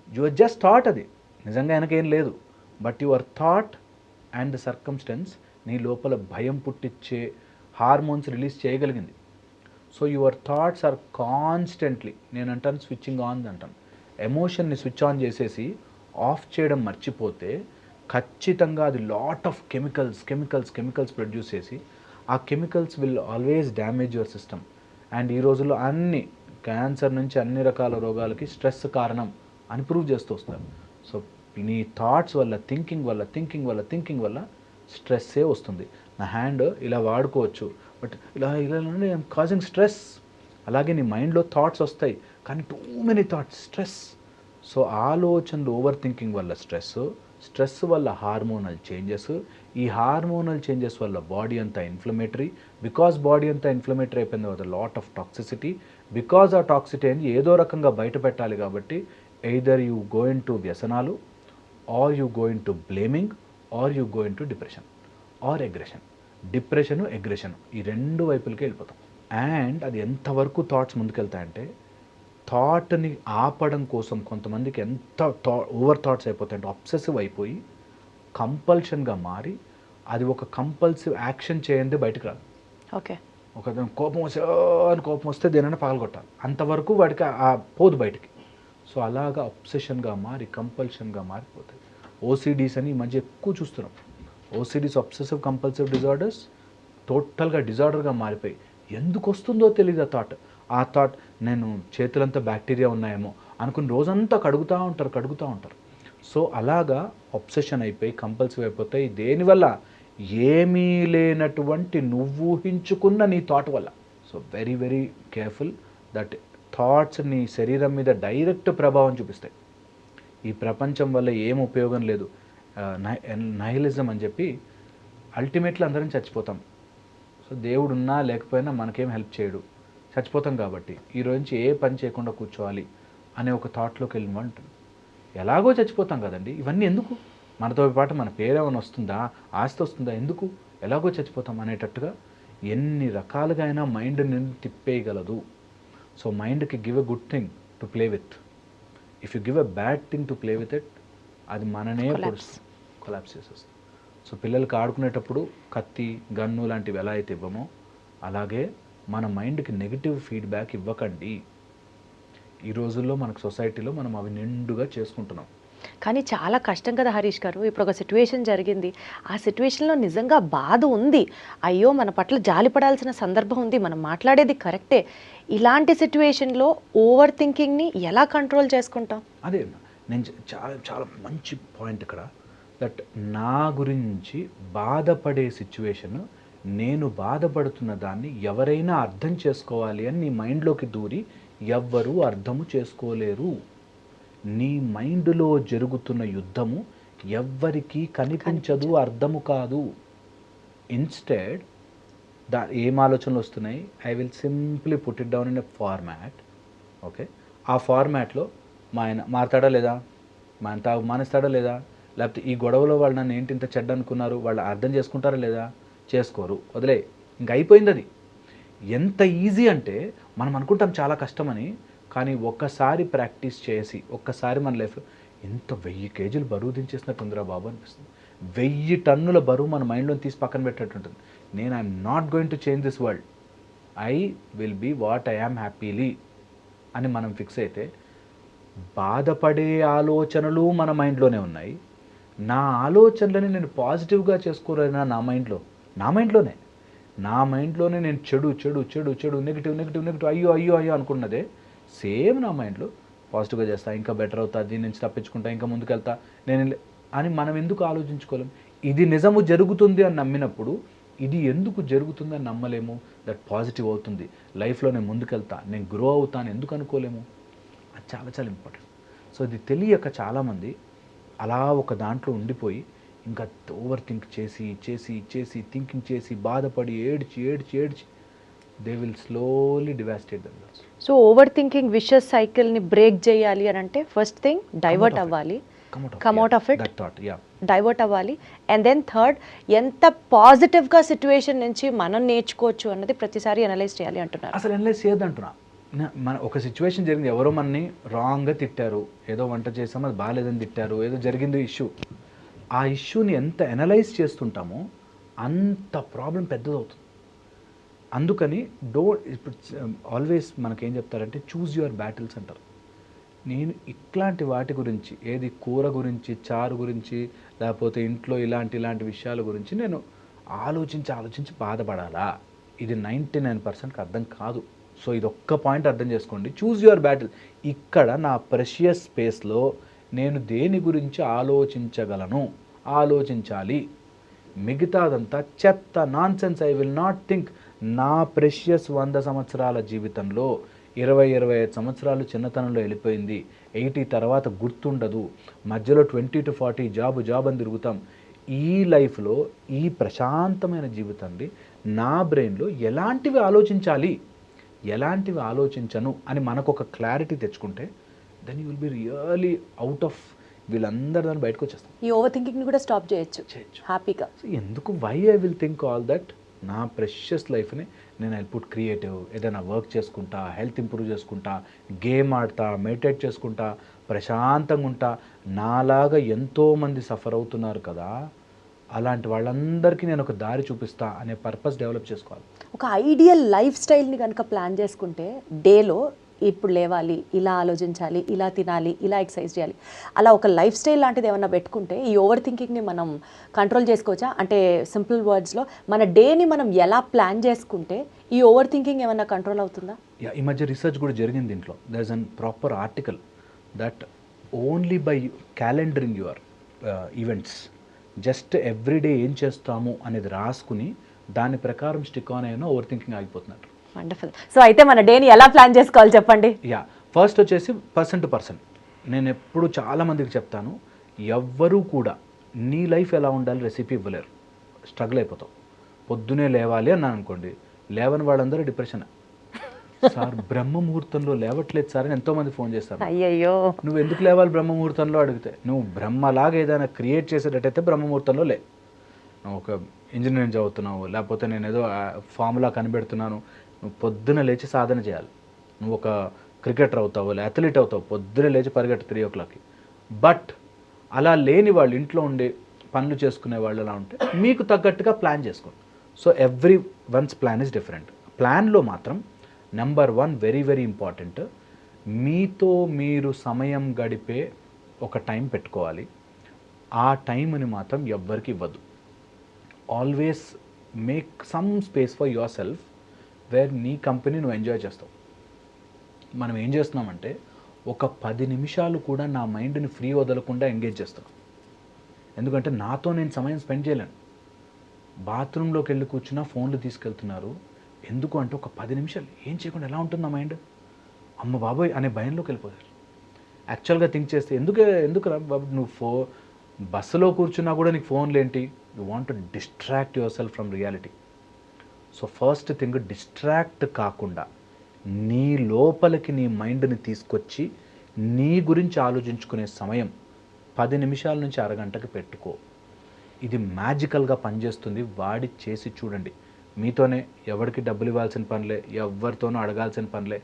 యువర్ జస్ట్ థాట్, అది నిజంగా వెనకేం లేదు. But your thought and the circumstances నీ లోపల భయం పుట్టించే హార్మోన్స్ రిలీజ్ చేయగలిగింది. So your thoughts are constantly, నేను అంటాను స్విచ్చింగ్ ఆన్ అంటాను. ఎమోషన్ని స్విచ్ ఆన్ చేసేసి ఆఫ్ చేయడం మర్చిపోతే ఖచ్చితంగా అది లాట్ ఆఫ్ కెమికల్స్ ప్రొడ్యూస్ చేసి ఆ chemicals will always damage your system. And ఈ రోజుల్లో అన్ని క్యాన్సర్ నుంచి అన్ని రకాల రోగాలకి స్ట్రెస్ కారణం అని ప్రూవ్ చేస్తూ వస్తారు. సో నీ థాట్స్ వల్ల, థింకింగ్ వల్ల స్ట్రెస్సే వస్తుంది. నా హ్యాండ్ ఇలా వాడుకోవచ్చు, బట్ ఇలా కాజింగ్ స్ట్రెస్. అలాగే నీ మైండ్లో థాట్స్ వస్తాయి, కానీ too many thoughts, stress. So ఆలోచనలు ఓవర్ థింకింగ్ వల్ల స్ట్రెస్ వల్ల హార్మోనల్ చేంజెస్, ఈ హార్మోనల్ చేంజెస్ వల్ల బాడీ అంతా ఇన్ఫ్లమేటరీ. బికాజ్ బాడీ అంతా ఇన్ఫ్లమేటరీ అయిపోయిన తర్వాత లాట్ ఆఫ్ టాక్సిసిటీ. బికాజ్ ఆ టాక్సిటీ అని ఏదో రకంగా బయట పెట్టాలి కాబట్టి ఎయిదర్ యూ గోయింగ్ టు వ్యసనాలు, or you going to blaming, or you going to depression or aggression. Depression, aggression, ఈ రెండు వైపులకి వెళ్ళిపోతాం. అండ్ అది ఎంతవరకు థాట్స్ ముందుకెళ్తాయంటే, థాట్ని ఆపడం కోసం కొంతమందికి ఎంత ఓవర్ థాట్స్ అయిపోతాయంటే అబ్సెసివ్ అయిపోయి కంపల్షన్గా మారి అది ఒక కంపల్సివ్ యాక్షన్ చేయండి బయటకు రాదు. ఓకే. ఒక కోపం వస్తే దేనైనా పగలగొట్టాలి, అంతవరకు వాడికి ఆ పోదు బయటికి. సో అలాగా అబ్సెషన్గా మారి కంపల్షన్గా మారిపోతాయి. ఓసిడీస్ అని ఈ మధ్య ఎక్కువ చూస్తున్నాం. ఓసిడీస్, అబ్సెసివ్ కంపల్సివ్ డిజార్డర్స్, టోటల్గా డిజార్డర్గా మారిపోయి ఎందుకు వస్తుందో తెలియదు ఆ థాట్. నేను చేతులంతా బ్యాక్టీరియా ఉన్నాయేమో అనుకుని రోజంతా కడుగుతూ ఉంటారు. సో అలాగా అబ్సెషన్ అయిపోయి కంపల్సివ్ అయిపోతాయి. దేనివల్ల? ఏమీ లేనటువంటి నువ్వు ఊహించుకున్న నీ థాట్ వల్ల. So very very careful that thoughts నీ శరీరం మీద డైరెక్ట్ ప్రభావం చూపిస్తాయి. ఈ ప్రపంచం వల్ల ఏం ఉపయోగం లేదు, నైహిలిజం అని చెప్పి అల్టిమేట్లీ అందరం చచ్చిపోతాం. సో దేవుడు ఉన్నా లేకపోయినా మనకేం హెల్ప్ చేయడు, చచ్చిపోతాం. కాబట్టి ఈ రోజు నుంచి ఏ పని చేయకుండా కూర్చోవాలి అనే ఒక థాట్లోకి వెళ్ళమంటుంది. ఎలాగో చచ్చిపోతాం కదండి, ఇవన్నీ ఎందుకు? మనతో పాటు మన పేరేమైనా వస్తుందా, ఆస్తి వస్తుందా, ఎందుకు? ఎలాగో చచ్చిపోతాం అనేటట్టుగా ఎన్ని రకాలుగా అయినా మైండ్ నిన్ను తిప్పేయగలదు. సో మైండ్కి give a good thing to play with. If you give a bad thing to play with it, అది మననే కొలాప్స్ చేసేస్తుంది. సో పిల్లలకి ఆడుకునేటప్పుడు కత్తి, గన్ను లాంటివి ఎలా అయితే ఇవ్వమో, అలాగే మన మైండ్కి నెగిటివ్ ఫీడ్బ్యాక్ ఇవ్వకండి. ఈ రోజుల్లో మనకు సొసైటీలో మనం అవి నిండుగా చేసుకుంటున్నాం. కానీ చాలా కష్టం కదా హరీష్ గారు. ఇప్పుడు ఒక సిట్యుయేషన్ జరిగింది, ఆ సిట్యుయేషన్లో నిజంగా బాధ ఉంది, అయ్యో మన పట్ల జాలిపడాల్సిన సందర్భం ఉంది, మనం మాట్లాడేది కరెక్టే. ఇలాంటి సిట్యుయేషన్లో ఓవర్ థింకింగ్ని ఎలా కంట్రోల్ చేసుకుంటాం? అదే నేను చాలా చాలా మంచి పాయింట్ ఇక్కడ. దట్ నా గురించి బాధపడే సిచ్యువేషన్, నేను బాధపడుతున్న దాన్ని ఎవరైనా అర్థం చేసుకోవాలి అని నీ మైండ్లోకి దూరి ఎవ్వరూ అర్థము చేసుకోలేరు. నీ మైండ్లో జరుగుతున్న యుద్ధము ఎవ్వరికీ కనిపించదు, అర్థము కాదు. ఇన్స్టెడ్ ఏం ఆలోచనలు వస్తున్నాయి, I will simply put it down in a format. Okay, ఆ ఫార్మాట్లో మా ఆయన మారుతాడా లేదా, మా ఆయన తాగు మానేస్తాడా లేదా, లేకపోతే ఈ గొడవలో వాళ్ళు నన్ను ఏంటి ఇంత చెడ్డ అనుకున్నారు, వాళ్ళు అర్థం చేసుకుంటారా లేదా, చేసుకోరు, వదిలే, ఇంక అయిపోయింది. అది ఎంత ఈజీ అంటే మనం అనుకుంటాం చాలా కష్టమని, కానీ ఒక్కసారి ప్రాక్టీస్ చేసి ఒక్కసారి మన లైఫ్లో ఇంత 1000 కేజీలు బరువు దించేసినట్టుందిరా బాబు అనిపిస్తుంది. 1000 టన్నుల బరువు మన మైండ్లో తీసి పక్కన పెట్టేట్టుంటుంది. నేను I'm not going to change this world, I will be what I am happily అని మనం ఫిక్స్ అయితే, బాధపడే ఆలోచనలు మన మైండ్లోనే ఉన్నాయి. నా ఆలోచనలని నేను పాజిటివ్గా చేసుకోలేనా నా మైండ్లోనే నేను చెడు చెడు చెడు చెడు నెగిటివ్ నెగిటివ్ నెగిటివ్ అయ్యో అయ్యో అయ్యో అనుకున్నదే సేమ్ నా మైండ్లో పాజిటివ్గా చేస్తా, ఇంకా బెటర్ అవుతా, దీని నుంచి తప్పించుకుంటా, ఇంకా ముందుకెళ్తా అని మనం ఎందుకు ఆలోచించుకోలేం? ఇది నిజము జరుగుతుంది అని నమ్మినప్పుడు ఇది ఎందుకు జరుగుతుంది అని నమ్మలేము. దట్ పాజిటివ్ అవుతుంది, లైఫ్లో నేను ముందుకెళ్తా, నేను గ్రో అవుతాను ఎందుకు అనుకోలేము? అది చాలా చాలా ఇంపార్టెంట్. సో ఇది తెలియక చాలామంది అలా ఒక దాంట్లో ఉండిపోయి ఇంకా ఓవర్ థింక్ చేసి చేసి చేసి థింకింగ్ చేసి బాధపడి ఏడ్చి ఏడ్చి ఏడ్చి they will slowly devastate themselves. So over thinking vicious సైకిల్ని బ్రేక్ చేయాలి అని అంటే ఫస్ట్ థింగ్ డైవర్ట్ అవ్వాలి, come out of it, divert అవ్వాలి. అండ్ దెన్ థర్డ్, ఎంత పాజిటివ్గా సిచ్యువేషన్ నుంచి మనం నేర్చుకోవచ్చు అన్నది ప్రతిసారి అనలైజ్ చేయాలి అంటున్నారు. అసలు అనలైజ్ చేయొద్దంటున్నా. మన ఒక సిచ్యువేషన్ జరిగింది, ఎవరో మనని రాంగ్గా తిట్టారు, ఏదో వంట చేసాము అది బాగాలేదని తిట్టారు, ఏదో జరిగింది ఇష్యూ. ఆ ఇష్యూని ఎంత అనలైజ్ చేస్తుంటామో అంత ప్రాబ్లం పెద్దదవుతుంది. అందుకని ఇప్పుడు ఆల్వేస్ మనకేం చెప్తారంటే చూజ్ యువర్ బ్యాటిల్స్ అంటారు. నేను ఇట్లాంటి వాటి గురించి, ఏది కూర గురించి, చారు గురించి, లేకపోతే ఇంట్లో ఇలాంటి విషయాల గురించి నేను ఆలోచించి బాధపడాలా, ఇది 99%కి అర్థం కాదు. సో ఇది ఒక్క పాయింట్ అర్థం చేసుకోండి, చూజ్ యువర్ బ్యాటిల్. ఇక్కడ నా ప్రెషియస్ స్పేస్లో నేను దేని గురించి ఆలోచించాలి, మిగతాదంతా చెత్త, nonsense, I will not think. నా ప్రెషియస్ 100 సంవత్సరాల జీవితంలో 20-25 సంవత్సరాలు చిన్నతనంలో వెళ్ళిపోయింది, 80 తర్వాత గుర్తుండదు, మధ్యలో 20 to 40 జాబ్ అని తిరుగుతాం. ఈ లైఫ్లో ఈ ప్రశాంతమైన జీవితాన్ని నా బ్రెయిన్లో ఎలాంటివి ఆలోచించాలి, ఎలాంటివి ఆలోచించను అని మనకు ఒక క్లారిటీ తెచ్చుకుంటే then you will be really out of వీళ్ళందరూ దాన్ని బయటకు వచ్చేస్తాం. ఈ ఓవర్ థింకింగ్ని కూడా స్టాప్ చేయొచ్చు హ్యాపీగా. సో ఎందుకు why I will think all that? నా ప్రెషియస్ లైఫ్ని నేను ఐ పుట్ క్రియేటివ్, ఏదైనా వర్క్ చేసుకుంటా, హెల్త్ ఇంప్రూవ్ చేసుకుంటా, గేమ్ ఆడతా, మెడిటేట్ చేసుకుంటా, ప్రశాంతంగా ఉంటా. నాలాగా ఎంతోమంది సఫర్ అవుతున్నారు కదా, అలాంటి వాళ్ళందరికీ నేను ఒక దారి చూపిస్తా అనే పర్పస్ డెవలప్ చేసుకోవాలి. ఒక ఐడియల్ లైఫ్ స్టైల్ని కనుక ప్లాన్ చేసుకుంటే డేలో ఇప్పుడు లేవాలి, ఇలా ఆలోచించాలి, ఇలా తినాలి, ఇలా ఎక్సర్సైజ్ చేయాలి, అలా ఒక లైఫ్ స్టైల్ లాంటిది ఏమన్నా పెట్టుకుంటే ఈ ఓవర్ థింకింగ్ని మనం కంట్రోల్ చేసుకోవచ్చా? అంటే సింపుల్ వర్డ్స్లో మన డేని మనం ఎలా ప్లాన్ చేసుకుంటే ఈ ఓవర్ థింకింగ్ ఏమన్నా కంట్రోల్ అవుతుందా? ఈ మధ్య రీసెర్చ్ కూడా జరిగింది దీంట్లో. There is an proper article that only by calendaring your events, just everyday ఏం చేస్తాము అనేది రాసుకుని దాని ప్రకారం స్టిక్ ఆన్ అయినా ఓవర్ థింకింగ్ ఆగిపోతున్నారు. వండర్ఫుల్. సో అయితే మన డేని ఎలా ప్లాన్ చేసుకోవాలి చెప్పండి? ఫస్ట్ వచ్చేసి పర్సన్ టు పర్సన్. నేను ఎప్పుడు చాలామందికి చెప్తాను, ఎవ్వరూ కూడా నీ లైఫ్ ఎలా ఉండాలి రెసిపీ ఇవ్వలేరు, స్ట్రగుల్ అయిపోతావు. పొద్దునే లేవాలి అన్నాను అనుకోండి, లేవని వాళ్ళందరూ డిప్రెషన్. సార్ బ్రహ్మ ముహూర్తంలో లేవట్లేదు సార్ అని ఎంతోమంది ఫోన్ చేస్తారు. అయ్యయ్యో, నువ్వు ఎందుకు లేవాలి బ్రహ్మ ముహూర్తంలో అడిగితే, నువ్వు బ్రహ్మలాగా ఏదైనా క్రియేట్ చేసేటట్టయితే బ్రహ్మ ముహూర్తంలో లే. నువ్వు ఒక ఇంజనీరింగ్ చదువుతున్నావు, లేకపోతే నేను ఏదో ఫార్ములా కనిపెడుతున్నాను, నువ్వు పొద్దున లేచి సాధన చేయాలి. నువ్వు ఒక క్రికెటర్ అవుతావు, అథ్లీట్ అవుతావు, పొద్దున లేచి పరిగెట్టు 3 o'clock. బట్ అలా లేని వాళ్ళు, ఇంట్లో ఉండే పనులు చేసుకునే వాళ్ళు ఎలా ఉంటే మీకు తగ్గట్టుగా ప్లాన్ చేసుకోండి. So every once plan is different. ప్లాన్లో మాత్రం నెంబర్ 1 వెరీ వెరీ ఇంపార్టెంట్, మీతో మీరు సమయం గడిపే ఒక టైం పెట్టుకోవాలి. ఆ టైంని మాత్రం ఎవ్వరికి ఇవ్వద్దు. Always make some space for yourself where నీ కంపెనీ నువ్వు ఎంజాయ్ చేస్తావు. మనం ఏం చేస్తున్నామంటే ఒక 10 నిమిషాలు కూడా నా మైండ్ని ఫ్రీ వదలకుండా ఎంగేజ్ చేస్తున్నాను. ఎందుకంటే నాతో నేను సమయం స్పెండ్ చేయలేను. బాత్రూంలోకి వెళ్ళి కూర్చున్నా ఫోన్లు తీసుకెళ్తున్నారు. ఎందుకు అంటే ఒక 10 నిమిషాలు ఏం చేయకుండా ఎలా ఉంటుంది నా మైండ్, అమ్మ బాబోయ్ అనే భయంలోకి వెళ్ళిపోతారు. యాక్చువల్గా థింక్ చేస్తే ఎందుకు బాబు నువ్వు బస్సులో కూర్చున్నా కూడా నీకు ఫోన్లు ఏంటి? You want to distract your self from reality. So first thing, distract కాకుండా నీ లోపలికి నీ మైండ్ని తీసుకొచ్చి నీ గురించి ఆలోచించుకునే సమయం 10 నిమిషాల నుంచి అరగంటకి పెట్టుకో. ఇది మ్యాజికల్గా పనిచేస్తుంది. వాడి చేసి చూడండి. మీతోనే, ఎవరికి డబ్బులు ఇవ్వాల్సిన పనిలే, ఎవరితోనూ అడగాల్సిన పనిలే,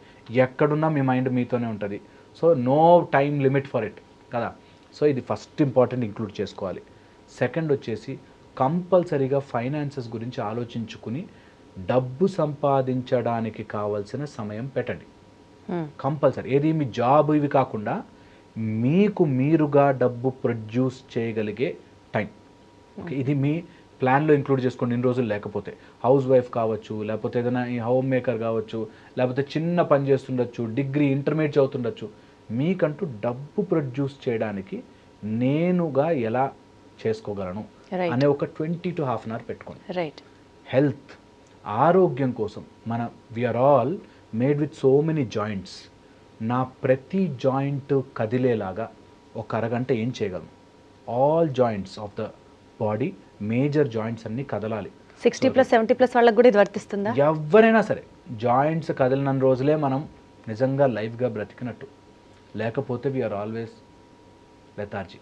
ఎక్కడున్నా మీ మైండ్ మీతోనే ఉంటుంది. So no time limit for it కదా. సో ఇది ఫస్ట్ ఇంపార్టెంట్ ఇంక్లూడ్ చేసుకోవాలి. సెకండ్ వచ్చేసి కంపల్సరీగా ఫైనాన్సెస్ గురించి ఆలోచించుకుని డబ్బు సంపాదించడానికి కావాల్సిన సమయం పెట్టండి. కంపల్సరీ. ఏది మీ జాబ్ ఇవి కాకుండా మీకు మీరుగా డబ్బు ప్రొడ్యూస్ చేయగలిగే టైం. ఓకే, ఇది మీ ప్లాన్లో ఇంక్లూడ్ చేసుకోండి. ఇన్ని రోజులు లేకపోతే హౌస్ వైఫ్ కావచ్చు, లేకపోతే ఏదైనా ఈ హోమ్ మేకర్ కావచ్చు, లేకపోతే చిన్న పని చేస్తుండొచ్చు, డిగ్రీ ఇంటర్మీడియట్ చదువుతుండొచ్చు. మీకంటూ డబ్బు ప్రొడ్యూస్ చేయడానికి నేనుగా ఎలా చేసుకోగలను అనే ఒక 20 to half an hour పెట్టుకోండి. రైట్. హెల్త్, ఆరోగ్యం కోసం we're all made with so many joints. నా ప్రతి జాయింట్ కదిలేలాగా ఒక అరగంట ఏం చేయగలను? All joints of the body, major joints అన్నీ కదలాలి. 60+, 70+ వాళ్ళకి కూడా ఇది వర్తిస్తుందా? ఎవరైనా సరే జాయింట్స్ కదిలిన రోజులే మనం నిజంగా లైఫ్గా బ్రతికినట్టు. లేకపోతే we are always lethargy.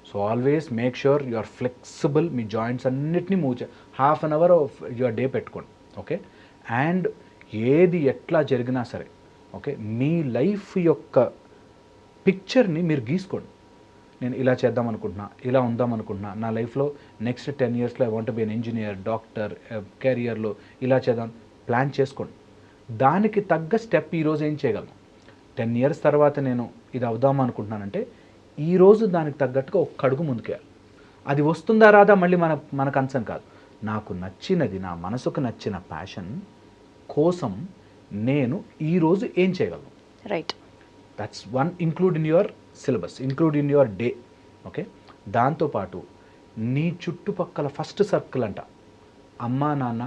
So always make sure you are flexible. మీ జాయింట్స్ అన్నిటినీ move half an hour of your day పెట్టుకోండి. ఓకే, అండ్ ఏది ఎట్లా జరిగినా సరే ఓకే, మీ లైఫ్ యొక్క పిక్చర్ని మీరు గీసుకోండి. నేను ఇలా చేద్దాం అనుకుంటున్నా, ఇలా ఉందాం అనుకుంటున్నా, నా లైఫ్లో నెక్స్ట్ 10 yearsలో I want be an engineer, doctor, కెరియర్లో ఇలా చేద్దాం ప్లాన్ చేసుకోండి. దానికి తగ్గ స్టెప్ ఈరోజు ఏం చేయగలను? 10 years తర్వాత నేను ఇది అవుదాం అనుకుంటున్నానంటే ఈరోజు దానికి తగ్గట్టుగా ఒక్క అడుగు ముందుకేయాలి. అది వస్తుందా రాదా మళ్ళీ మన కన్సర్న్ కాదు. నాకు నచ్చినది, నా మనసుకు నచ్చిన ప్యాషన్ కోసం నేను ఈరోజు ఏం చేయగలను? Right. That's one. Include in your syllabus, include in your day. Okay, దాంతోపాటు నీ చుట్టుపక్కల ఫస్ట్ సర్కిల్ అంట అమ్మా, నాన్న,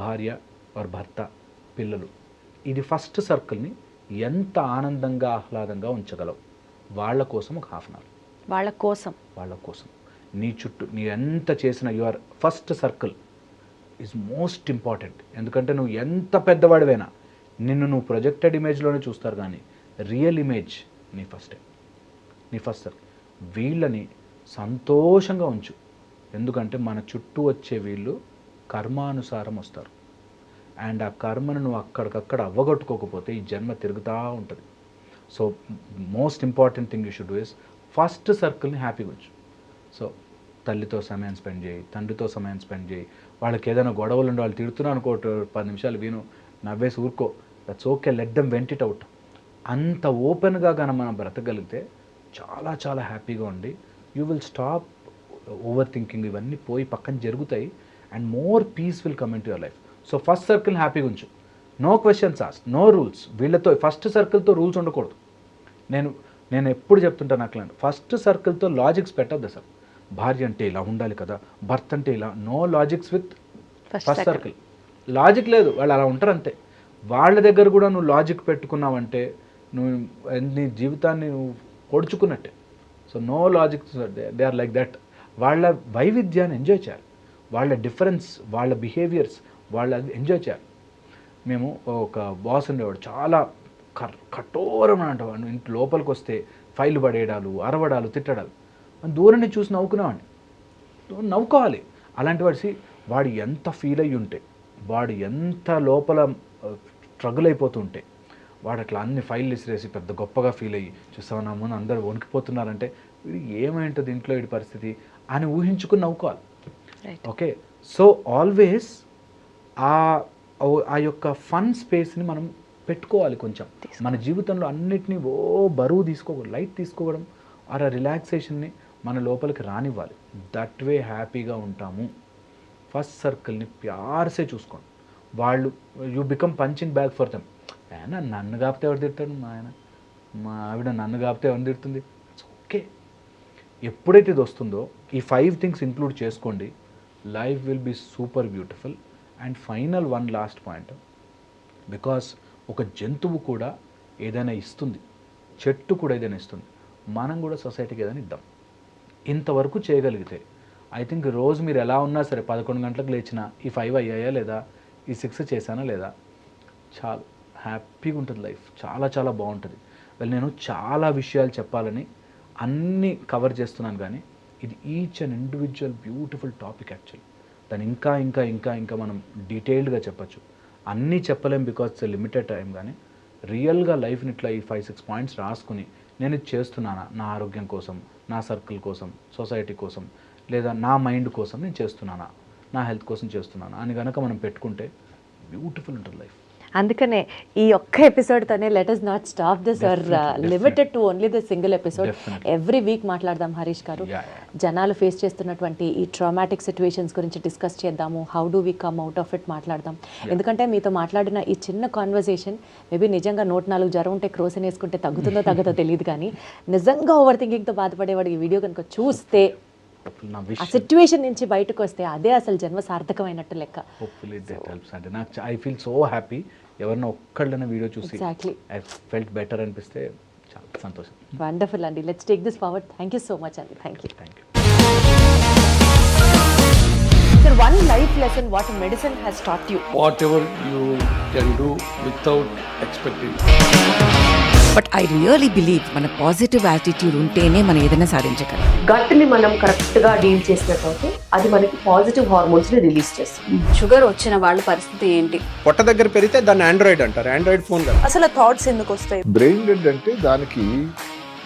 భార్య ఆర్ భర్త, పిల్లలు. ఇది ఫస్ట్ సర్కిల్ని ఎంత ఆనందంగా ఆహ్లాదంగా ఉంచగలవు? వాళ్ళ కోసం ఒక హాఫ్ అన్ అవర్. వాళ్ళ కోసం నీ చుట్టూ నీ ఎంత చేసిన your first circle is most important. ఎందుకంటే నువ్వు ఎంత పెద్దవాడివైనా నిన్ను నువ్వు ప్రొజెక్టెడ్ ఇమేజ్లోనే చూస్తారు, కానీ రియల్ ఇమేజ్ నీ ఫస్ట్ సర్కిల్. వీళ్ళని సంతోషంగా ఉంచు. ఎందుకంటే మన చుట్టూ వచ్చే వీళ్ళు కర్మానుసారం వస్తారు. అండ్ ఆ కర్మను నువ్వు అక్కడికక్కడ అవ్వగొట్టుకోకపోతే ఈ జన్మ తిరుగుతూ ఉంటుంది. So most important thing you should do is first సర్కిల్ని హ్యాపీగా ఉంచు. సో తల్లితో సమయం స్పెండ్ చేయి, తండ్రితో సమయం స్పెండ్ చేయి. వాళ్ళకి ఏదైనా గొడవలు ఉండి వాళ్ళు తిడుతున్నా అనుకో, 10 నిమిషాలు విను, నవ్వేసి ఊరుకో. That's okay, let them vent it out. అంత ఓపెన్గా కానీ మనం బ్రతకగలిగితే చాలా చాలా హ్యాపీగా ఉండి you will stop over thinking. ఇవన్నీ పోయి పక్కన జరుగుతాయి and more peace will come in to your life. So first సర్కిల్ని హ్యాపీగా ఉంచు. No questions ask, no rules. వీళ్ళతో ఫస్ట్ సర్కిల్తో రూల్స్ ఉండకూడదు. నేను ఎప్పుడు చెప్తుంటాను అట్లా, ఫస్ట్ సర్కిల్తో లాజిక్స్ పెట్టద్దు అసలు. భార్య అంటే ఇలా ఉండాలి కదా, భర్త అంటే ఇలా. No logics with first circle. Logic లేదు, వాళ్ళు అలా ఉంటారు అంతే. వాళ్ళ దగ్గర కూడా నువ్వు లాజిక్ పెట్టుకున్నావంటే నువ్వు నీ జీవితాన్ని నువ్వు పొడుచుకున్నట్టే. So no logics, they are like that. వాళ్ళ వైవిధ్యాన్ని ఎంజాయ్ చేయాలి, వాళ్ళ డిఫరెన్స్, వాళ్ళ బిహేవియర్స్ వాళ్ళ ఎంజాయ్ చేయాలి. మేము ఒక బాస్ ఉండేవాడు, చాలా కఠోరం అంటవాడు. ఇంటి లోపలికి వస్తే ఫైల్ పడేయడాలు, అరవడాలు, తిట్టడాలు. దూరం నుంచి చూసి నవ్వుకునేవాడిని. నవ్వుకోవాలి. అలాంటి వాడు ఎంత ఫీల్ అయ్యి ఉంటే, వాడు ఎంత లోపల స్ట్రగుల్ అయిపోతుంటే, వాడు అట్లా అన్ని ఫైల్ విసిరేసి పెద్ద గొప్పగా ఫీల్ అయ్యి చూస్తావు నా ముందు అందరూ వణికిపోతున్నారంటే వీడు ఏమైంటుంది ఇంట్లో వీడి పరిస్థితి అని ఊహించుకుని నవ్వుకోవాలి. ఓకే, సో ఆల్వేస్ ఆ ఆ యొక్క ఫన్ స్పేస్ని మనం పెట్టుకోవాలి కొంచెం. మన జీవితంలో అన్నిటినీ బరువు తీసుకోకూడదు, లైట్ తీసుకోవడం, ఆ రిలాక్సేషన్ని మన లోపలికి రానివ్వాలి. దట్ వే హ్యాపీగా ఉంటాము. ఫస్ట్ సర్కిల్ని ప్యార్సే చూసుకోండి. వాళ్ళు you become punching bag for them. ఆయన నన్ను కాపితే ఎవరు తిడతాడు, మా ఆవిడ నన్ను కాపితే ఎవరు తిడుతుంది, ఇట్స్ ఓకే. ఎప్పుడైతే ఇది వస్తుందో ఈ 5 థింగ్స్ ఇంక్లూడ్ చేసుకోండి, life will be super beautiful. And final one last point, because ఒక జంతువు కూడా ఏదైనా ఇస్తుంది, చెట్టు కూడా ఏదైనా ఇస్తుంది, మనం కూడా సొసైటీకి ఏదైనా ఇద్దాం. ఇంతవరకు చేయగలిగితే ఐ థింక్ రోజు మీరు ఎలా ఉన్నా సరే 11 గంటలకు లేచినా ఈ 5 అయ్యాయా లేదా, ఈ 6 చేశానా లేదా, చాలా హ్యాపీగా ఉంటుంది లైఫ్, చాలా చాలా బాగుంటుంది. నేను చాలా విషయాలు చెప్పాలని అన్నీ కవర్ చేస్తున్నాను, కానీ ఇది each and individual beautiful topic actually. దాన్ని ఇంకా ఇంకా ఇంకా ఇంకా మనం డీటెయిల్డ్గా చెప్పచ్చు. అన్నీ చెప్పలేం బికాజ్ ఇట్స్ లిమిటెడ్ టైం, కానీ రియల్గా లైఫ్ని ఇట్లా ఈ 5-6 పాయింట్స్ రాసుకుని నేను ఇది చేస్తున్నానా నా ఆరోగ్యం కోసం, నా సర్కిల్ కోసం, సొసైటీ కోసం, లేదా నా మైండ్ కోసం నేను చేస్తున్నానా, నా హెల్త్ కోసం చేస్తున్నానా అని కనుక మనం పెట్టుకుంటే బ్యూటిఫుల్ ఉంటుంది లైఫ్. అందుకనే ఈ ఒక్క ఎపిసోడ్తోనే let us not stop this or limited to only the single episode. Every week మాట్లాడదాం హరీష్ గారు. జనాలు ఫేస్ చేస్తున్నటువంటి ఈ ట్రామాటిక్ సిచ్యువేషన్స్ గురించి డిస్కస్ చేద్దాము. How do we come out of it మాట్లాడదాం. ఎందుకంటే మీతో మాట్లాడిన ఈ చిన్న కాన్వర్సేషన్ మేబీ నిజంగా 104 జ్వరం ఉంటే క్రోసిన్ వేసుకుంటే తగ్గుతుందో తగ్గదో తెలియదు, కానీ నిజంగా ఓవర్ థింకింగ్తో బాధపడేవాడు ఈ వీడియో కనుక చూస్తే ఆ సిచ్యువేషన్ నుంచి బయటకు వస్తే అదే అసలు జన్మ సార్థకమైనట్టు లెక్క. Hopefully that helps. అంటే నాకు ఐ ఫీల్ సో హ్యాపీ, ఎవరినో ఒక్కళ్ళైనా వీడియో చూసి ఐ ఫెల్ట్ బెటర్ అనిపిస్తే చాలా సంతోషం. వండర్ఫుల్ అండి. Let's take this forward. Thank you so much అండి. Thank you. Sir, one life lesson what medicine has taught you. Whatever you can do without expecting. But I really believe మన positive attitude ఉంటేనే మనం ఏదైనా సాధించగలం. గట్ని మనం కరెక్ట్గా deal చేసినట్లయితే అది మనకి పాజిటివ్ హార్మోన్స్ని రిలీజ్ చేస్తుంది. షుగర్ వచ్చిన వాళ్ళ పరిస్థితి ఏంటి? పొట్ట దగ్గర పెరిగితే దాన్ని ఆండ్రాయిడ్ అంటారు, ఆండ్రాయిడ్ ఫోన్ కదా. అసలు థాట్స్ ఎందుకు వస్తాయి? బ్రెయిన్ డెడ్ అంటే దానికి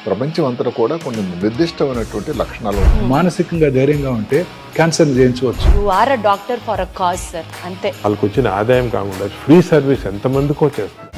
ప్రపంచం అంతా కూడా కొన్ని నిర్దిష్టమైనటువంటి లక్షణాలు ఉన్నాయి. మానసికంగా ధైర్యంగా ఉంటే క్యాన్సర్ జయించవచ్చు. You are a doctor for a cause, sir. అంతే. వాళ్ళకి వచ్చిన ఆదాయం కాకుండా ఫ్రీ సర్వీస్ ఎంతమందికో చేస్తుంది.